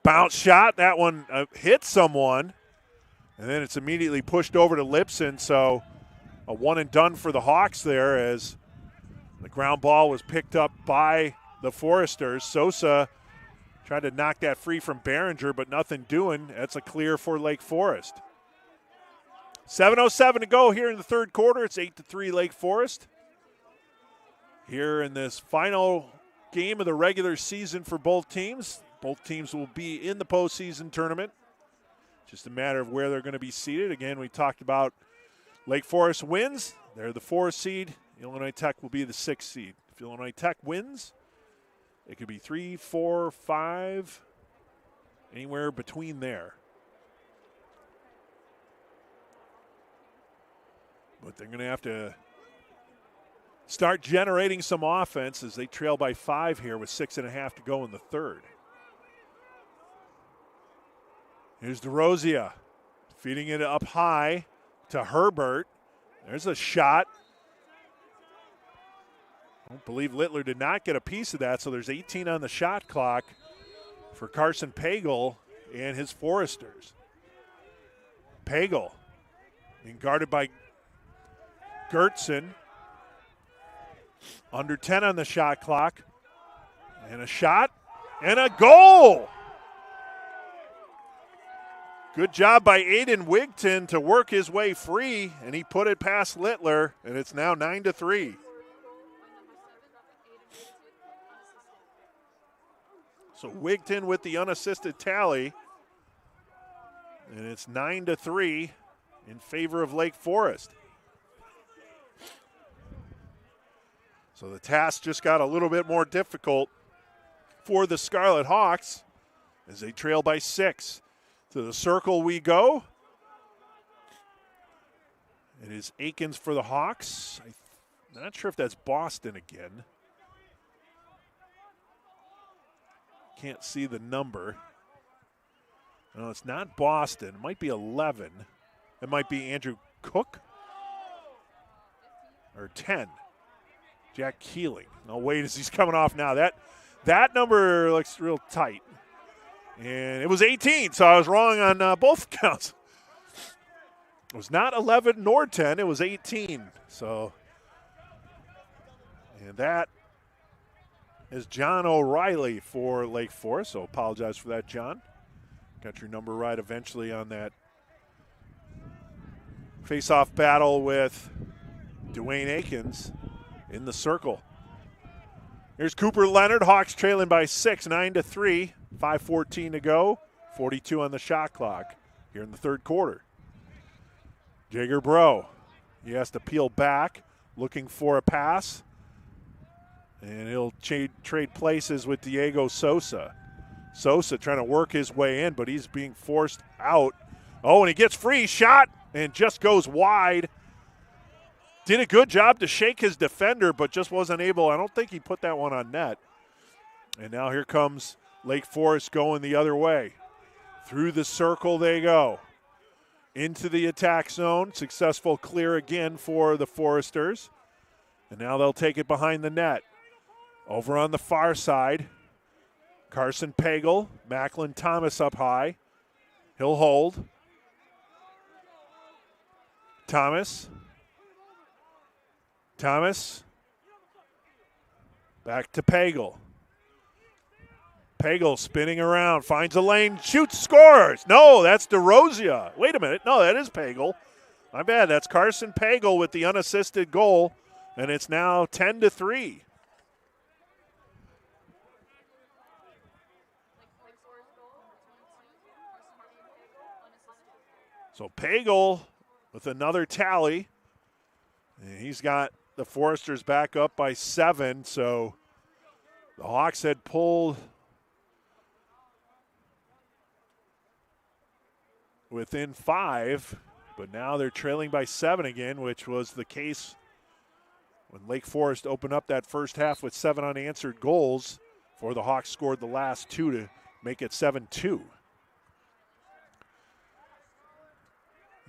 bounce shot. That one hit someone. And then it's immediately pushed over to Lipson. So a one and done for the Hawks there as the ground ball was picked up by the Foresters. Sosa tried to knock that free from Behringer, but nothing doing. That's a clear for Lake Forest. 7:07 to go here in the third quarter. It's 8-3 Lake Forest. Here in this final game of the regular season for both teams. Both teams will be in the postseason tournament. Just a matter of where they're going to be seated. Again, we talked about Lake Forest wins. They're the 4th seed. Illinois Tech will be the 6th seed. If Illinois Tech wins, it could be 3, 4, 5, anywhere between there. But they're going to have to start generating some offense as they trail by 5 here with 6.5 to go in the third. Here's DeRosia feeding it up high to Herbert. There's a shot. I don't believe Littler did not get a piece of that, so there's 18 on the shot clock for Carson Pagel and his Foresters. Pagel being guarded by Gertson. Under 10 on the shot clock. And a shot and a goal. Good job by Aiden Wigton to work his way free, and he put it past Littler, and it's now 9-3. So Wigton with the unassisted tally, and it's 9-3 in favor of Lake Forest. So the task just got a little bit more difficult for the Scarlet Hawks as they trail by 6. To the circle we go. It is Aikens for the Hawks. I'm not sure if that's Boston again. Can't see the number. No, it's not Boston. It might be 11. It might be Andrew Cook. Or 10. Jack Keeling. No, wait, as he's coming off now. That number looks real tight. And it was 18, so I was wrong on both counts. It was not 11 nor 10. It was 18. So, and that is John O'Reilly for Lake Forest. So apologize for that, John. Got your number right eventually on that face-off battle with Dwayne Aikens in the circle. Here's Cooper Leonard. Hawks trailing by 6, 9-3. 5:14 to go. 42 on the shot clock here in the third quarter. Jager Bro, he has to peel back, looking for a pass. And he'll trade places with Diego Sosa. Sosa trying to work his way in, but he's being forced out. Oh, and he gets free, shot, and just goes wide. Did a good job to shake his defender, but just wasn't able. I don't think he put that one on net. And now here comes Lake Forest going the other way. Through the circle they go. Into the attack zone. Successful clear again for the Foresters. And now they'll take it behind the net. Over on the far side, Carson Pagel, Macklin Thomas up high. He'll hold. Thomas. Back to Pagel. Pagel spinning around, finds a lane, shoots, scores. No, that's DeRosia. Wait a minute. No, that is Pagel. My bad. That's Carson Pagel with the unassisted goal, and it's now 10-3. So Pagel with another tally. And he's got the Foresters back up by 7, so the Hawks had pulled within 5, but now they're trailing by 7 again, which was the case when Lake Forest opened up that first half with 7 unanswered goals before the Hawks scored the last 2 to make it 7-2.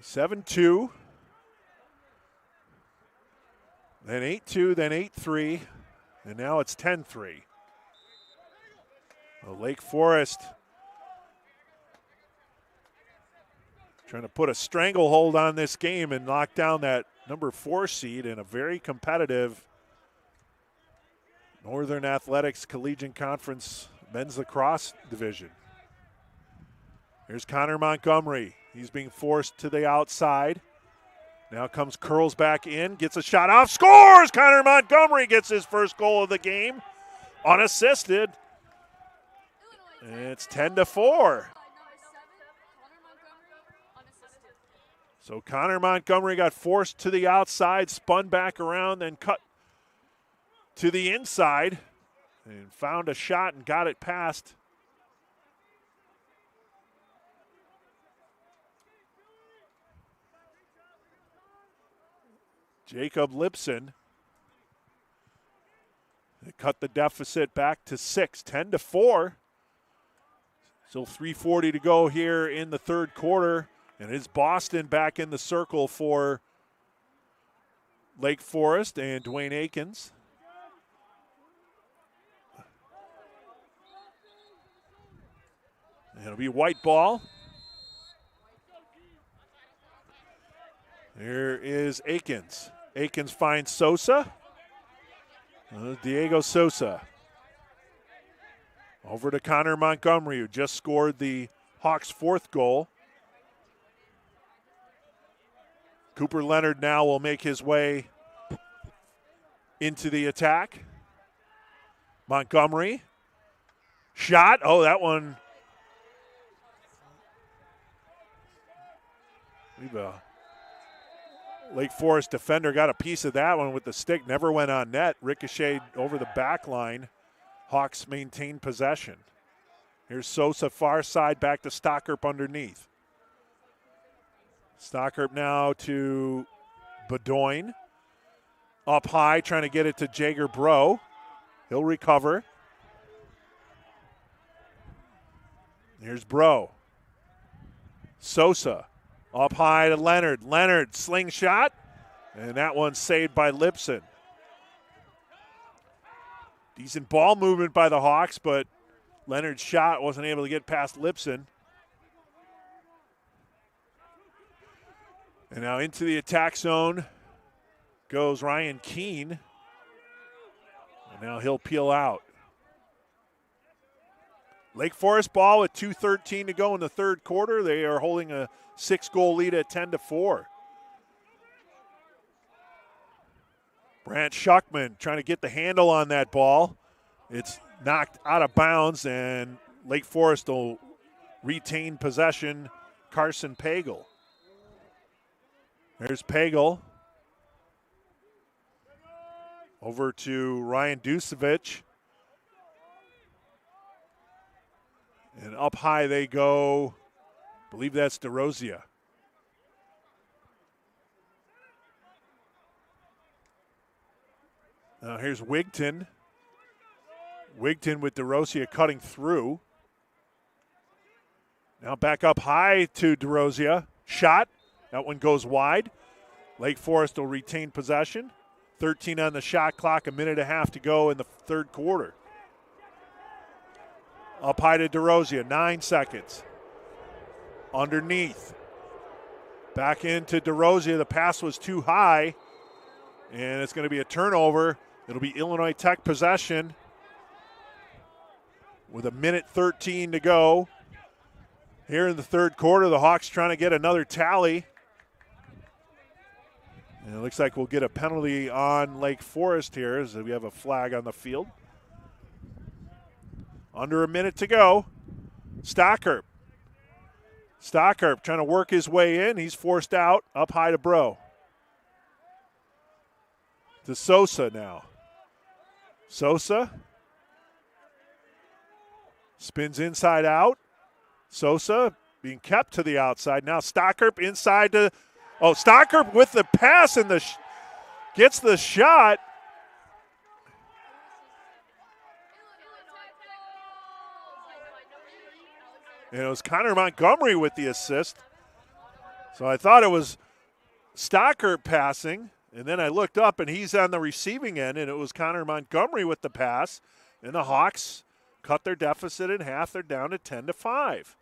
7-2. Then 8-2, then 8-3, and now it's 10-3. Well, Lake Forest trying to put a stranglehold on this game and knock down that number 4 seed in a very competitive Northern Athletics Collegiate Conference men's lacrosse division. Here's Connor Montgomery. He's being forced to the outside. Now comes curls back in, gets a shot off, scores! Connor Montgomery gets his first goal of the game, unassisted. And it's 10-4. So Connor Montgomery got forced to the outside, spun back around, then cut to the inside, and found a shot and got it past. Jacob Lipson. They cut the deficit back to 6, 10-4. Still 3:40 to go here in the third quarter. And it's Boston back in the circle for Lake Forest and Dwayne Aikens. And it'll be white ball. Here is Aikens. Aikens finds Sosa. Diego Sosa. Over to Connor Montgomery, who just scored the Hawks' 4th goal. Cooper Leonard now will make his way into the attack. Montgomery. Shot. Oh, that one. Lake Forest defender got a piece of that one with the stick, never went on net, ricocheted over the back line. Hawks maintain possession. Here's Sosa, far side, back to Stockerp underneath. Stockerp now to Bedoin. Up high, trying to get it to Jager Bro. He'll recover. Here's Bro. Sosa up high to Leonard. Leonard, slingshot. And that one's saved by Lipson. Decent ball movement by the Hawks, but Leonard's shot wasn't able to get past Lipson. And now into the attack zone goes Ryan Keene. And now he'll peel out. Lake Forest ball with 2:13 to go in the third quarter. They are holding a 6-goal lead at 10-4. Brant Schuckman trying to get the handle on that ball. It's knocked out of bounds, and Lake Forest will retain possession. Carson Pagel. There's Pagel. Over to Ryan Dusevich. And up high they go. I believe that's DeRosia. Now here's Wigton. Wigton with DeRosia cutting through. Now back up high to DeRosia. Shot. That one goes wide. Lake Forest will retain possession. 13 on the shot clock, a minute and a half to go in the third quarter. Up high to DeRosia, 9 seconds. Underneath. Back into DeRosia. The pass was too high, and it's going to be a turnover. It'll be Illinois Tech possession with a minute 13 to go. Here in the third quarter, the Hawks trying to get another tally. And it looks like we'll get a penalty on Lake Forest here as we have a flag on the field. Under a minute to go. Stockerp. Stockerp trying to work his way in. He's forced out. Up high to Bro. To Sosa now. Sosa. Spins inside out. Sosa being kept to the outside. Now Stockerp inside to... Oh, Stockerp with the pass and gets the shot. And it was Connor Montgomery with the assist. So I thought it was Stockerp passing, and then I looked up and he's on the receiving end, and it was Connor Montgomery with the pass. And the Hawks cut their deficit in half. They're down to 10-5.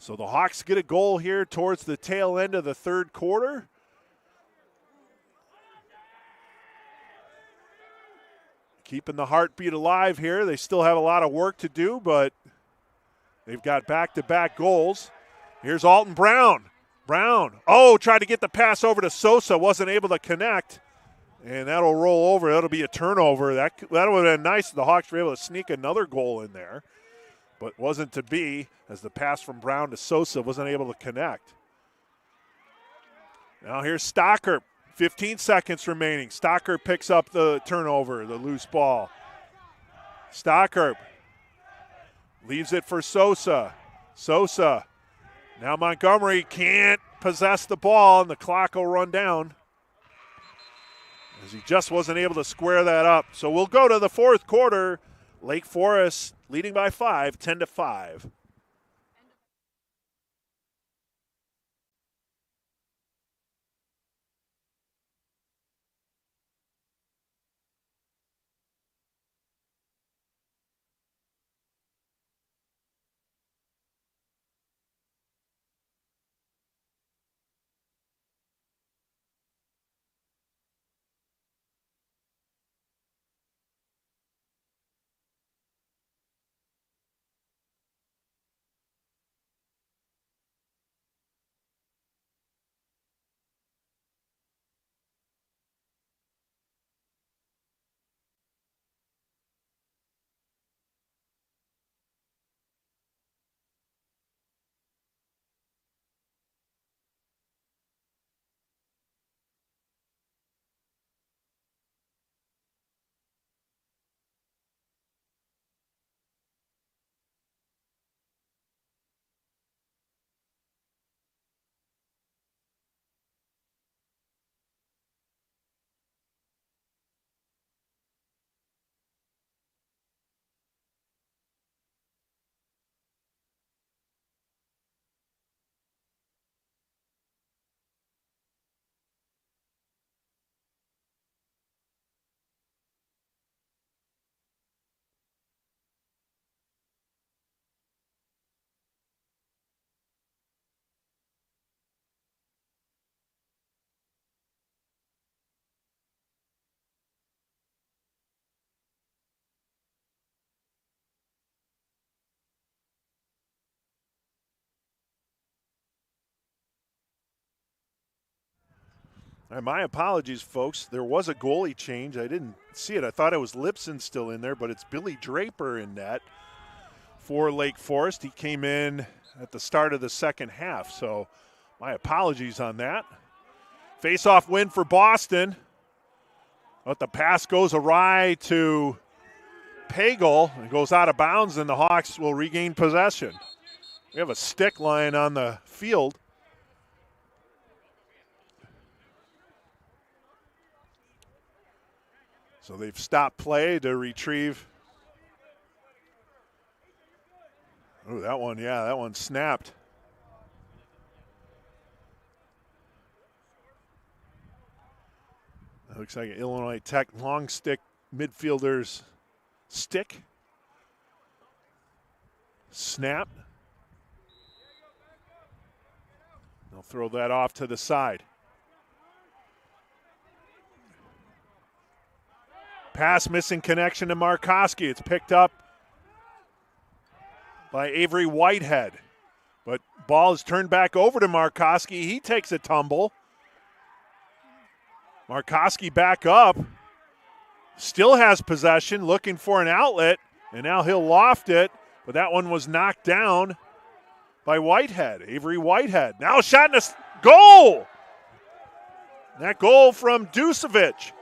So the Hawks get a goal here towards the tail end of the third quarter. Keeping the heartbeat alive here. They still have a lot of work to do, but they've got back-to-back goals. Here's Alton Brown. Brown, tried to get the pass over to Sosa, wasn't able to connect. And that'll roll over. That'll be a turnover. That would have been nice if the Hawks were able to sneak another goal in there. But wasn't to be, as the pass from Brown to Sosa wasn't able to connect. Now here's Stockerp, 15 seconds remaining. Stockerp picks up the turnover, the loose ball. Stockerp leaves it for Sosa. Sosa, now Montgomery can't possess the ball, and the clock will run down as he just wasn't able to square that up. So we'll go to the fourth quarter. Lake Forest leading by 5, 10-5. My apologies, folks. There was a goalie change. I didn't see it. I thought it was Lipson still in there, but it's Billy Draper in net for Lake Forest. He came in at the start of the second half, so my apologies on that. Face-off win for Boston, but the pass goes awry to Pagel. It goes out of bounds, and the Hawks will regain possession. We have a stick lying on the field. So they've stopped play to retrieve. Oh, that one snapped. That looks like an Illinois Tech long stick midfielder's stick. Snap. They'll throw that off to the side. Pass missing connection to Markowski. It's picked up by Avery Whitehead. But ball is turned back over to Markowski. He takes a tumble. Markowski back up. Still has possession, looking for an outlet. And now he'll loft it. But that one was knocked down by Whitehead. Avery Whitehead. Now a shot and a goal. That goal from Dusevic.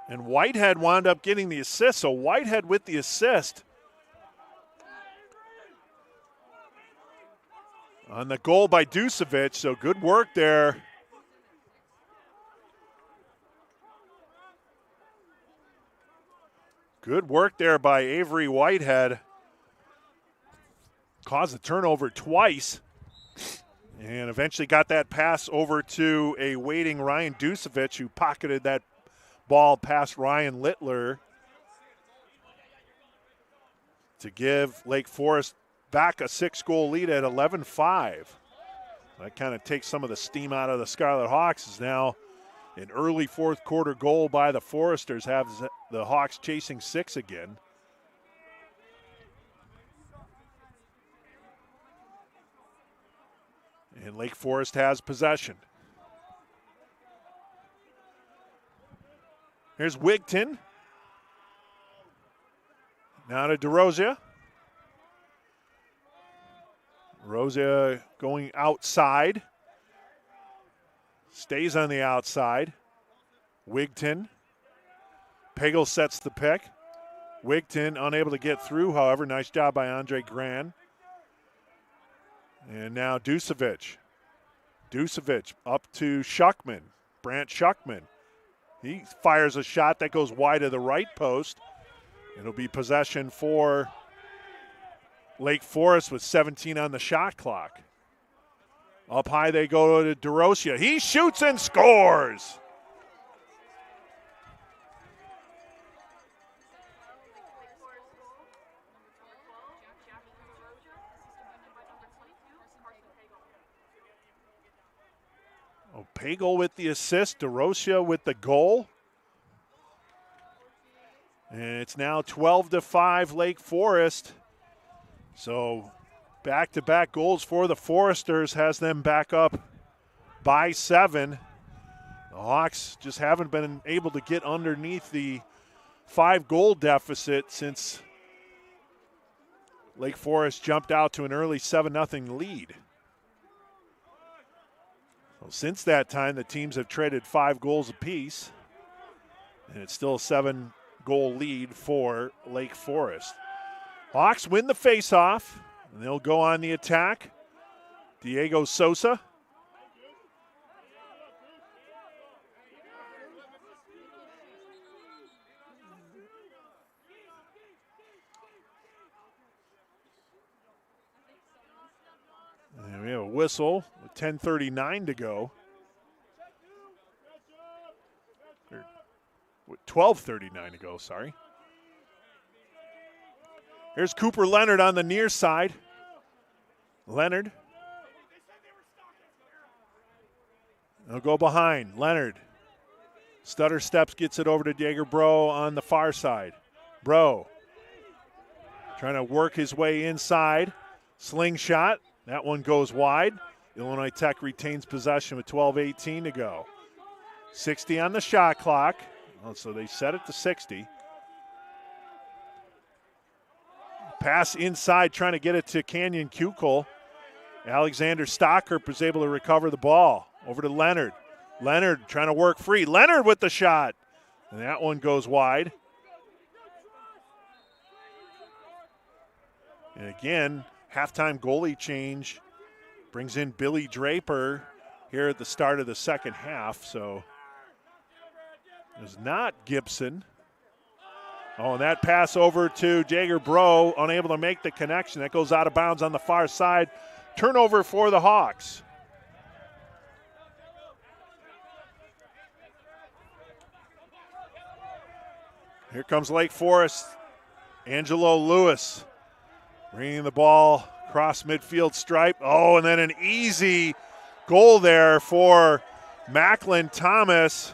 And Whitehead wound up getting the assist, so Whitehead with the assist on the goal by Dusevic, so good work there. Good work there by Avery Whitehead. Caused a turnover twice and eventually got that pass over to a waiting Ryan Dusevic, who pocketed that ball past Ryan Littler to give Lake Forest back a 6-goal lead at 11-5. That kind of takes some of the steam out of the Scarlet Hawks. Is now an early fourth quarter goal by the Foresters, have the Hawks chasing 6 again. And Lake Forest has possession. Here's Wigton. Now to DeRosia. DeRosia going outside. Stays on the outside. Wigton. Pagel sets the pick. Wigton unable to get through, however. Nice job by Andre Gran. And now Dusevic. Dusevic up to Schuckman. Brant Schuckman. He fires a shot that goes wide of the right post. It'll be possession for Lake Forest with 17 on the shot clock. Up high they go to DeRosia. He shoots and scores. Pagel with the assist, DeRosia with the goal. And it's now 12-5 Lake Forest. So back-to-back goals for the Foresters has them back up by 7. The Hawks just haven't been able to get underneath the 5-goal deficit since Lake Forest jumped out to an early 7-0 lead. Well, since that time, the teams have traded 5 goals apiece, and it's still a 7-goal lead for Lake Forest. Hawks win the faceoff, and they'll go on the attack. Diego Sosa. And we have a whistle with 10:39 to go. With 12:39 to go, sorry. Here's Cooper Leonard on the near side. Leonard. They'll go behind. Leonard Stutter steps, gets it over to Jaeger Bro on the far side. Bro trying to work his way inside. Slingshot. That one goes wide. Illinois Tech retains possession with 12:18 to go. 60 on the shot clock. Oh, so they set it to 60. Pass inside, trying to get it to Canyon Kukul. Alexander Stockerp is able to recover the ball. Over to Leonard. Leonard trying to work free. Leonard with the shot. And that one goes wide. And again, halftime goalie change brings in Billy Draper here at the start of the second half. So it was not Gibson. Oh, and that pass over to Jaeger Bro, unable to make the connection. That goes out of bounds on the far side. Turnover for the Hawks. Here comes Lake Forest. Angelo Lewis bringing the ball across midfield stripe. Oh, and then an easy goal there for Macklin Thomas.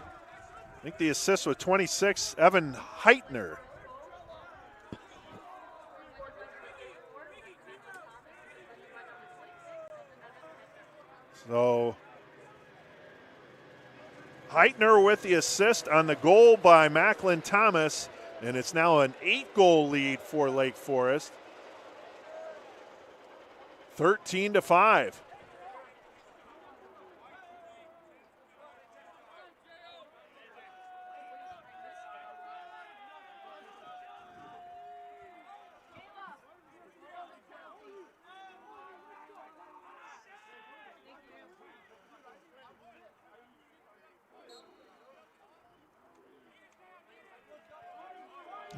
I think the assist with 26, Evan Heitner. So Heitner with the assist on the goal by Macklin Thomas, and it's now an 8-goal lead for Lake Forest. 13-5.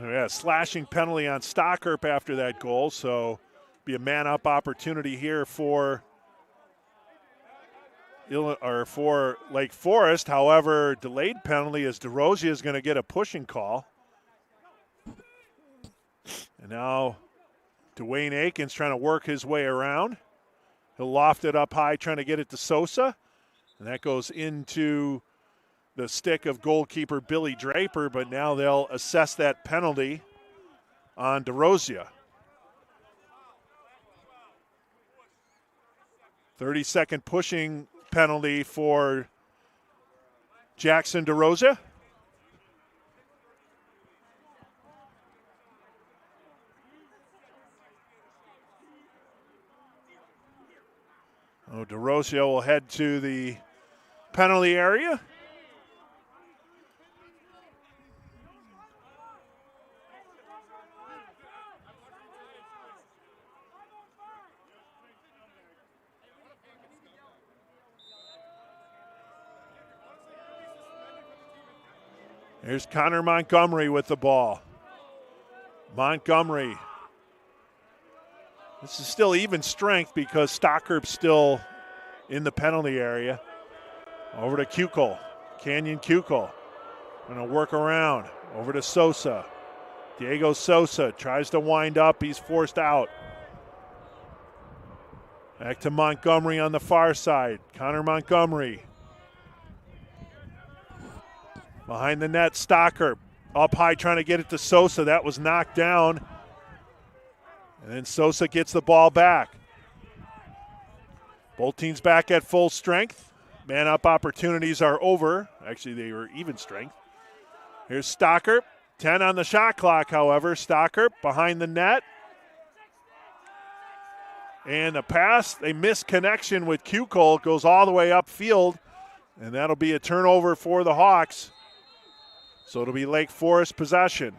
Yeah, slashing penalty on Stockerp after that goal, so be a man-up opportunity here for Lake Forest. However, delayed penalty as DeRosia is going to get a pushing call. And now Dwayne Aikens trying to work his way around. He'll loft it up high, trying to get it to Sosa. And that goes into the stick of goalkeeper Billy Draper, but now they'll assess that penalty on DeRosia. 30-second pushing penalty for Jackson DeRosia. Oh, DeRosia will head to the penalty area. Here's Connor Montgomery with the ball. Montgomery. This is still even strength because Stockerp's still in the penalty area. Over to Kukul. Canyon Kukul. Going to work around. Over to Sosa. Diego Sosa tries to wind up. He's forced out. Back to Montgomery on the far side. Connor Montgomery. Behind the net, Stockerp up high trying to get it to Sosa. That was knocked down. And then Sosa gets the ball back. Both teams back at full strength. Man-up opportunities are over. Actually, they were even strength. Here's Stockerp. 10 on the shot clock, however. Stockerp behind the net. And the pass, they miss connection with Kukul. Goes all the way upfield. And that'll be a turnover for the Hawks. So it'll be Lake Forest possession.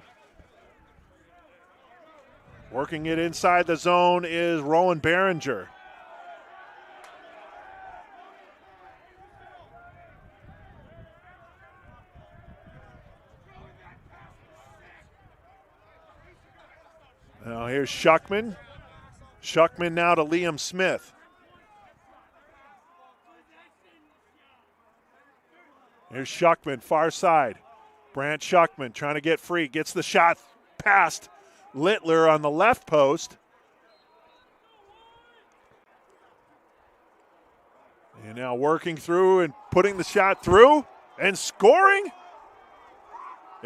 Working it inside the zone is Rowan Behringer. Now here's Shuckman. Shuckman now to Liam Smith. Here's Shuckman, far side. Brant Shuckman trying to get free. Gets the shot past Littler on the left post. And now working through and putting the shot through and scoring.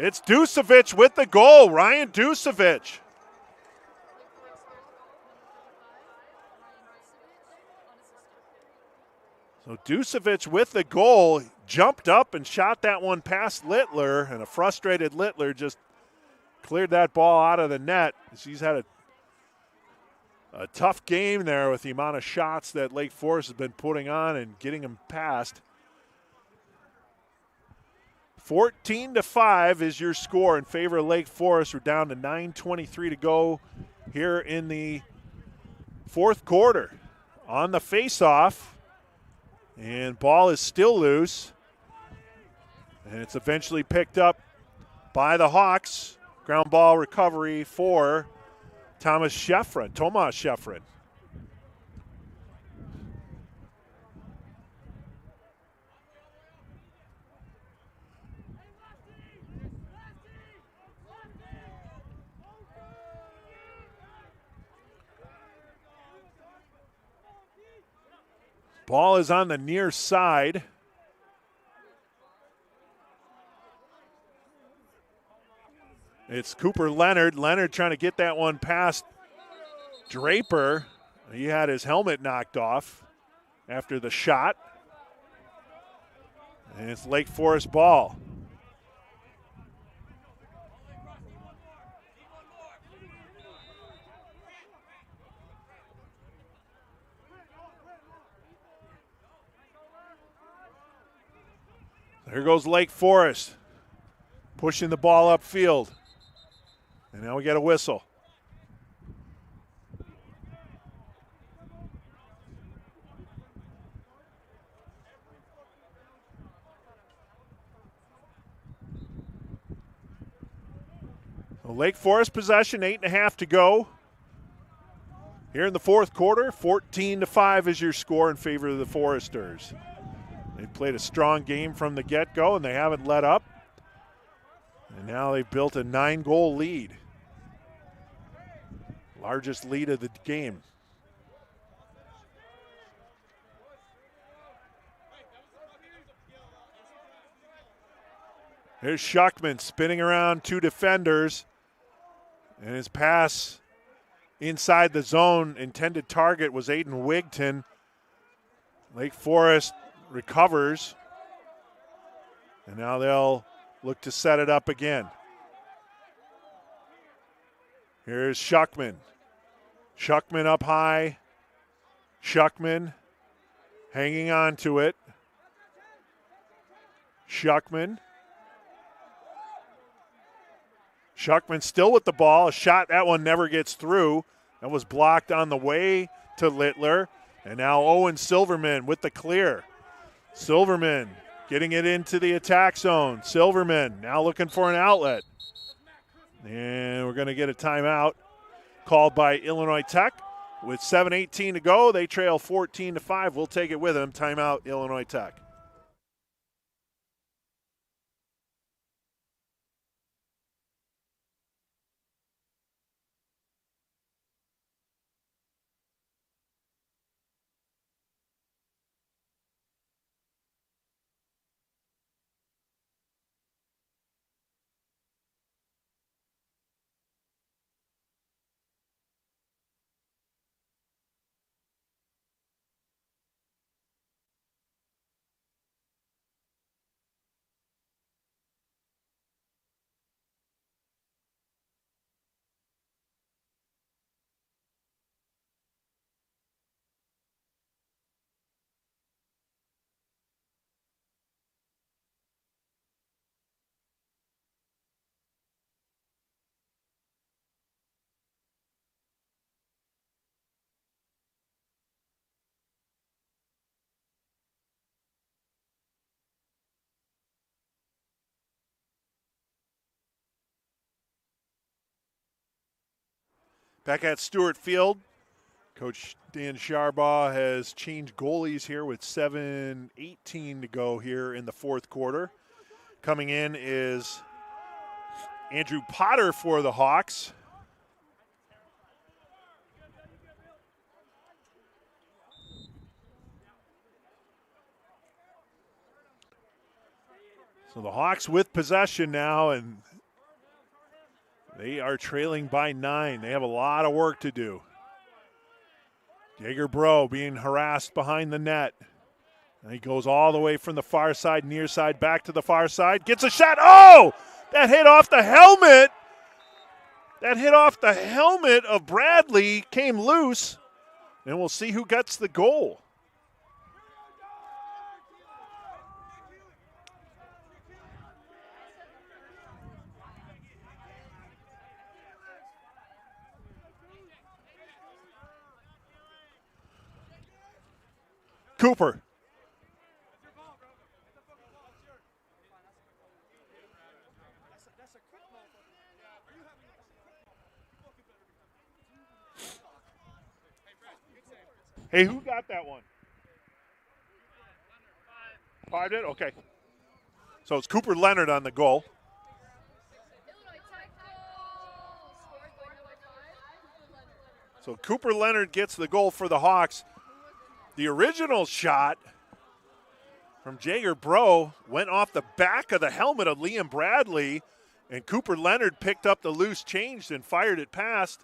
It's Ducevic with the goal, Ryan Ducevic. So Ducevic with the goal, jumped up and shot that one past Littler, and a frustrated Littler just cleared that ball out of the net. He's had a tough game there with the amount of shots that Lake Forest has been putting on and getting him past. 14-5 is your score in favor of Lake Forest. We're down to 9:23 to go here in the fourth quarter. On the face-off, and ball is still loose, and it's eventually picked up by the Hawks. Ground ball recovery for Tomas Sheffrin. Ball is on the near side. It's Cooper Leonard. Leonard trying to get that one past Draper. He had his helmet knocked off after the shot. And it's Lake Forest ball. Here goes Lake Forest, pushing the ball upfield. And now we get a whistle. So Lake Forest possession, 8.5 to go. Here in the fourth quarter, 14-5 is your score in favor of the Foresters. They played a strong game from the get-go, and they haven't let up. And now they've built a 9-goal lead. Largest lead of the game. Here's Schuckman spinning around two defenders. And his pass inside the zone, intended target was Aiden Wigton. Lake Forest recovers. And now they'll look to set it up again. Here's Schuckman. Schuckman up high. Schuckman hanging on to it. Schuckman still with the ball. A shot, that one never gets through. That was blocked on the way to Littler. And now Owen Silverman with the clear. Silverman getting it into the attack zone. Silverman now looking for an outlet. And we're going to get a timeout called by Illinois Tech. With 7:18 to go, they trail 14-5. We'll take it with them. Timeout, Illinois Tech. Back at Stuart Field, Coach Dan Sharbaugh has changed goalies here with 7:18 to go here in the fourth quarter. Coming in is Andrew Potter for the Hawks. So the Hawks with possession now, and They are trailing by 9. They have a lot of work to do. Jaeger Bro being harassed behind the net. And he goes all the way from the far side, near side, back to the far side. Gets a shot. Oh! That hit off the helmet. That hit off the helmet of Bradley. Came loose. And we'll see who gets the goal. Cooper. Hey, who got that one? 5 did? Okay. So it's Cooper Leonard on the goal. So Cooper Leonard gets the goal for the Hawks. The original shot from Jaeger Bro went off the back of the helmet of Liam Bradley, and Cooper Leonard picked up the loose change and fired it past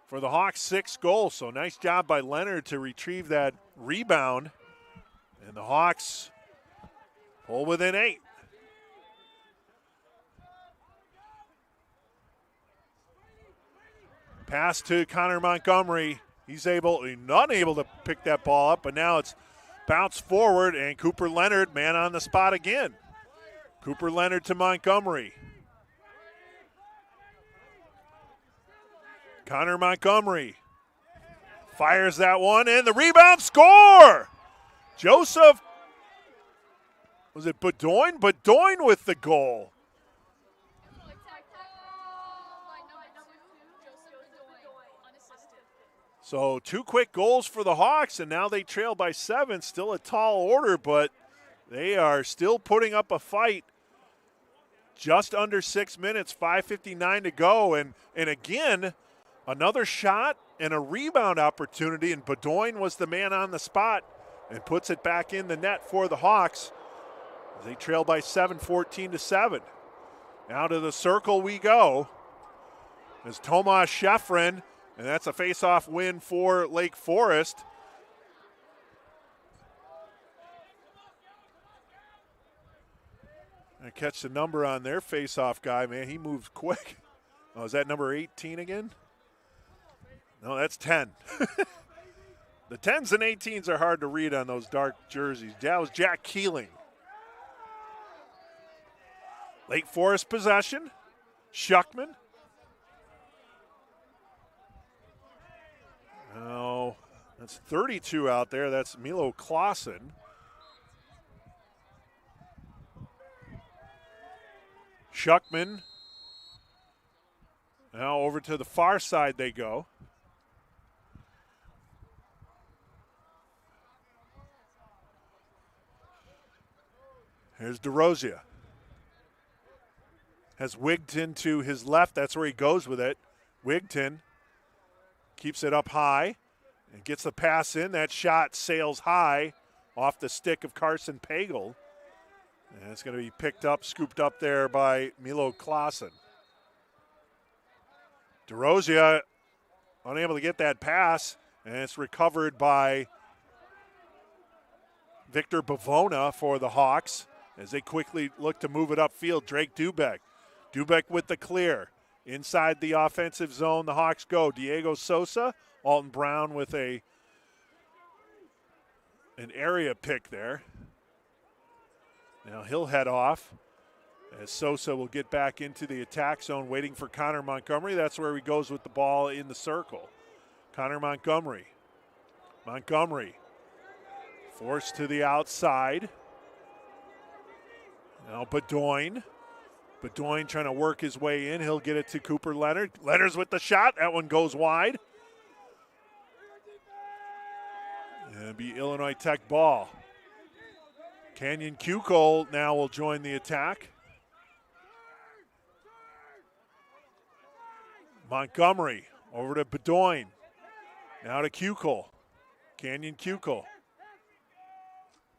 for the Hawks' 6th goal. So nice job by Leonard to retrieve that rebound. And the Hawks pull within 8. Pass to Connor Montgomery. He's not able to pick that ball up, but now it's bounced forward, and Cooper Leonard, man on the spot again. Cooper Leonard to Montgomery. Connor Montgomery fires that one, and the rebound, score! Joseph, was it Bedoin? Bedoin with the goal. So 2 quick goals for the Hawks, and now they trail by 7. Still a tall order, but they are still putting up a fight. Just under 6 minutes, 5:59 to go. And again, another shot and a rebound opportunity, and Bedoin was the man on the spot and puts it back in the net for the Hawks. They trail by 7, 14-7. Now to the circle we go. As Tomas Sheffrin, and that's a face-off win for Lake Forest. I catch the number on their face-off guy, man. He moves quick. Oh, is that number 18 again? No, that's 10. The 10s and 18s are hard to read on those dark jerseys. That was Jack Keeling. Lake Forest possession. Schuckman. Oh, that's 32 out there. That's Milo Clausen. Schuckman. Now over to the far side they go. Here's DeRosia. Has Wigton to his left. That's where he goes with it. Wigton keeps it up high and gets the pass in. That shot sails high off the stick of Carson Pagel. And it's going to be picked up, scooped up there by Milo Clausen. DeRosia unable to get that pass, and it's recovered by Victor Bavona for the Hawks as they quickly look to move it upfield. Drake Dubeck. Dubeck with the clear. Inside the offensive zone, the Hawks go. Diego Sosa, Alton Brown with an area pick there. Now he'll head off as Sosa will get back into the attack zone waiting for Connor Montgomery. That's where he goes with the ball in the circle. Connor Montgomery. Montgomery forced to the outside. Now Bedoin. Bedoin trying to work his way in. He'll get it to Cooper Leonard. Leonard's with the shot. That one goes wide. And it'll be Illinois Tech ball. Canyon Kukol now will join the attack. Montgomery over to Bedoin. Now to Kukol. Canyon Kukol.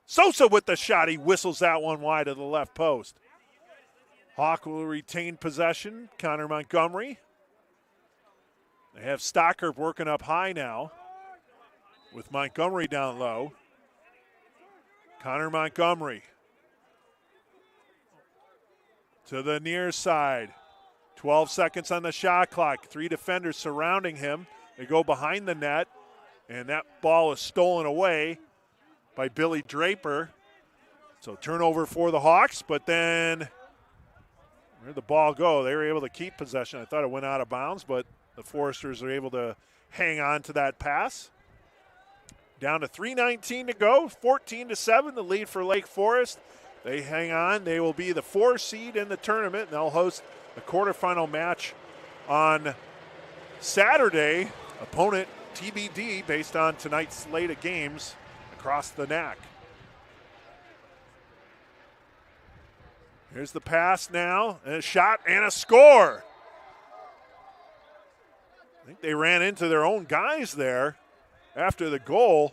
Sosa with the shot. He whistles that one wide of the left post. Hawk will retain possession. Connor Montgomery. They have Stocker working up high now with Montgomery down low. Connor Montgomery to the near side. 12 seconds on the shot clock. 3 defenders surrounding him. They go behind the net, and that ball is stolen away by Billy Draper. So turnover for the Hawks, but then where'd the ball go? They were able to keep possession. I thought it went out of bounds, but the Foresters are able to hang on to that pass. Down to 3:19 to go, 14-7, the lead for Lake Forest. They hang on. They will be the 4 seed in the tournament, and they'll host the quarterfinal match on Saturday. Opponent TBD based on tonight's slate of games across the NAC. Here's the pass now, and a shot and a score. I think they ran into their own guys there after the goal.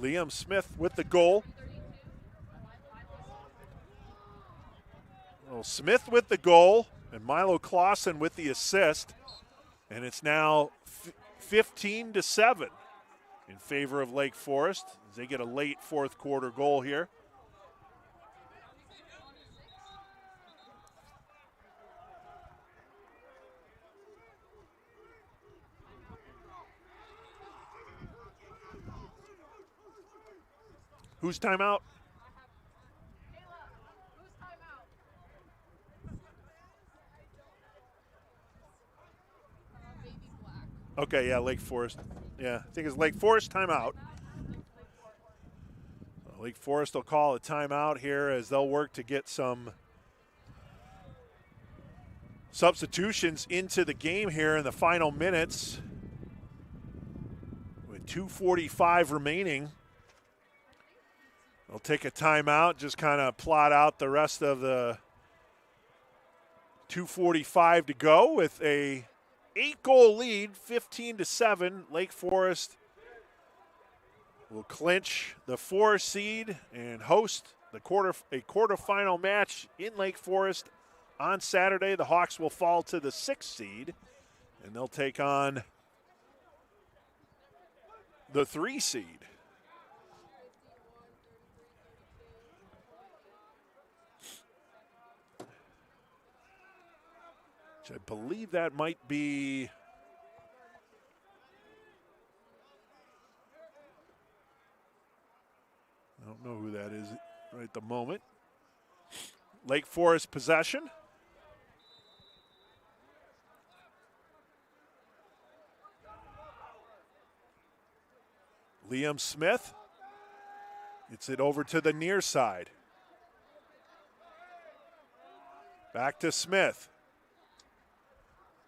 Liam Smith with the goal. Well, Smith with the goal and Milo Clausen with the assist. And it's now 15-7 in favor of Lake Forest as they get a late fourth quarter goal here. Who's timeout? Okay, yeah, Lake Forest. Yeah, I think it's Lake Forest timeout. Lake Forest will call a timeout here as they'll work to get some substitutions into the game here in the final minutes. With 2:45 remaining. They'll take a timeout, just kind of plot out the rest of the 2:45 to go with a 8-goal lead, 15-7. Lake Forest will clinch the 4 seed and host a quarterfinal match in Lake Forest on Saturday. The Hawks will fall to the 6th seed, and they'll take on the 3 seed. I believe that might be I don't know who that is right at the moment. Lake Forest possession. Liam Smith gets it over to the near side. Back to Smith.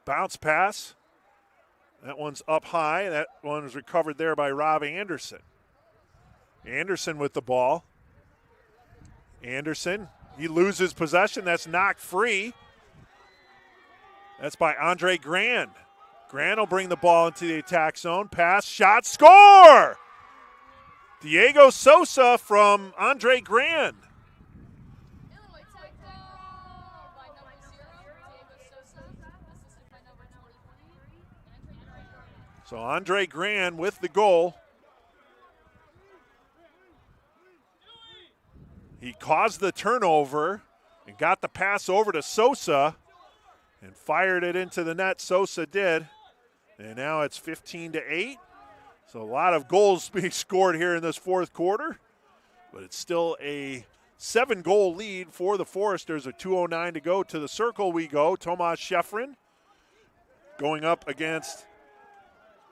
Bounce pass. That one's up high. That one was recovered there by Rob Anderson. Anderson with the ball. Anderson, he loses possession. That's knocked free. That's by Andre Grand. Grand will bring the ball into the attack zone. Pass, shot, score! Diego Sosa from Andre Grand. So Andre Grand with the goal. He caused the turnover and got the pass over to Sosa and fired it into the net. Sosa did. And now it's 15-8. So a lot of goals being scored here in this fourth quarter. But it's still a 7-goal lead for the Foresters with 2:09 to go. To the circle we go. Tomas Sheffrin going up against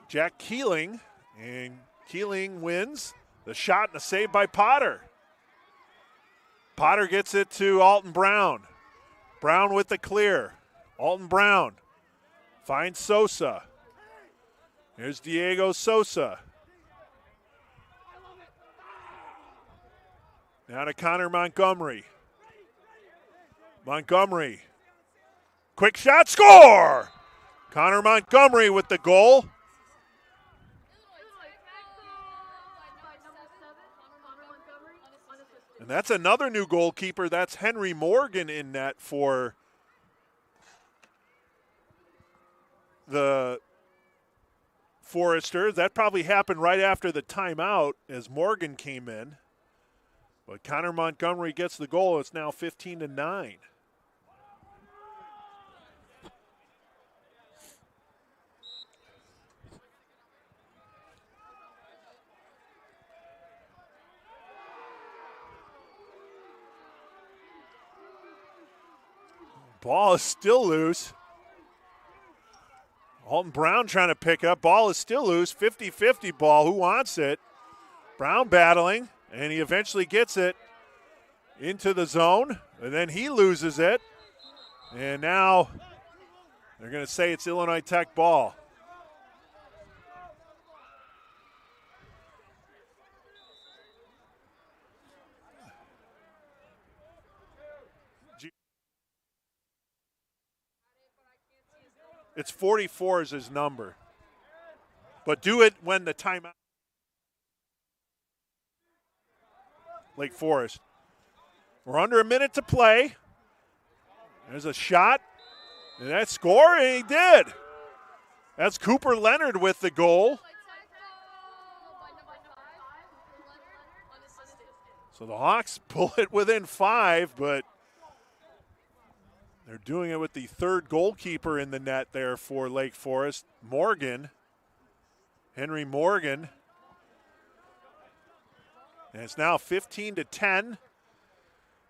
Jack Keeling, and Keeling wins. The shot and the save by Potter. Potter gets it to Alton Brown. Brown with the clear. Alton Brown finds Sosa. Here's Diego Sosa. Now to Connor Montgomery. Montgomery. Quick shot, score! Connor Montgomery with the goal. And that's another new goalkeeper. That's Henry Morgan in net for the Foresters. That probably happened right after the timeout as Morgan came in. But Connor Montgomery gets the goal. It's now 15-9. Ball is still loose. Alton Brown trying to pick up. Ball is still loose. 50-50 ball. Who wants it? Brown battling, and he eventually gets it into the zone, and then he loses it. And now they're going to say it's Illinois Tech ball. It's 44 is his number. But do it when the timeout. Lake Forest. We're under a minute to play. There's a shot. And that score, and he did. That's Cooper Leonard with the goal. So the Hawks pull it within 5, but they're doing it with the third goalkeeper in the net there for Lake Forest, Morgan, Henry Morgan. And it's now 15-10.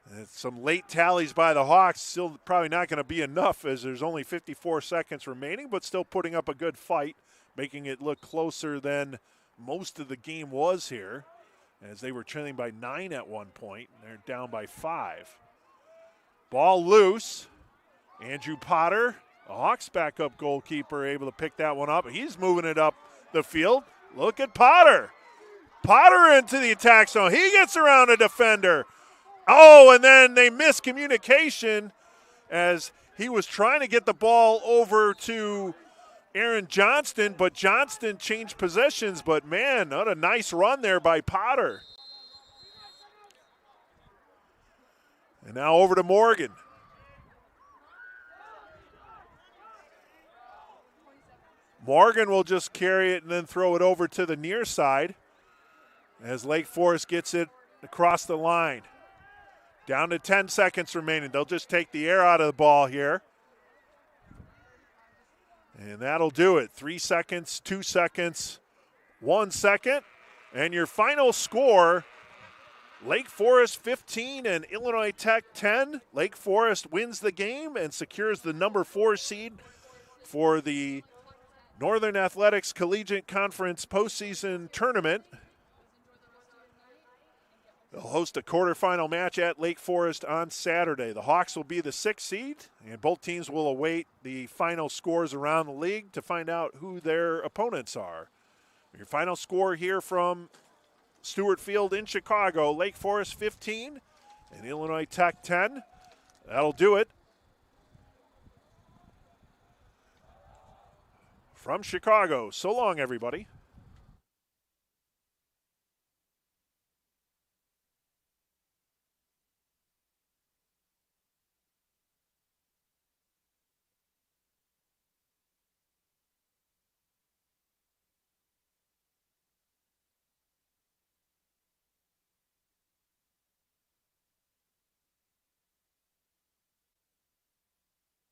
And some late tallies by the Hawks, still probably not going to be enough as there's only 54 seconds remaining, but still putting up a good fight, making it look closer than most of the game was here, as they were trailing by 9 at one point. They're down by 5. Ball loose. Andrew Potter, the Hawks backup goalkeeper, able to pick that one up. He's moving it up the field. Look at Potter. Potter into the attack zone. He gets around a defender. Oh, and then they miss communication as he was trying to get the ball over to Aaron Johnston, but Johnston changed possessions. But, man, what a nice run there by Potter. And now over to Morgan. Morgan will just carry it and then throw it over to the near side as Lake Forest gets it across the line. Down to 10 seconds remaining. They'll just take the air out of the ball here. And that'll do it. 3 seconds, 2 seconds, 1 second. And your final score, Lake Forest 15 and Illinois Tech 10. Lake Forest wins the game and secures the number 4 seed for the Northern Athletics Collegiate Conference postseason tournament. They'll host a quarterfinal match at Lake Forest on Saturday. The Hawks will be the 6th seed, and both teams will await the final scores around the league to find out who their opponents are. Your final score here from Stuart Field in Chicago, Lake Forest 15 and Illinois Tech 10. That'll do it. From Chicago, so long, everybody.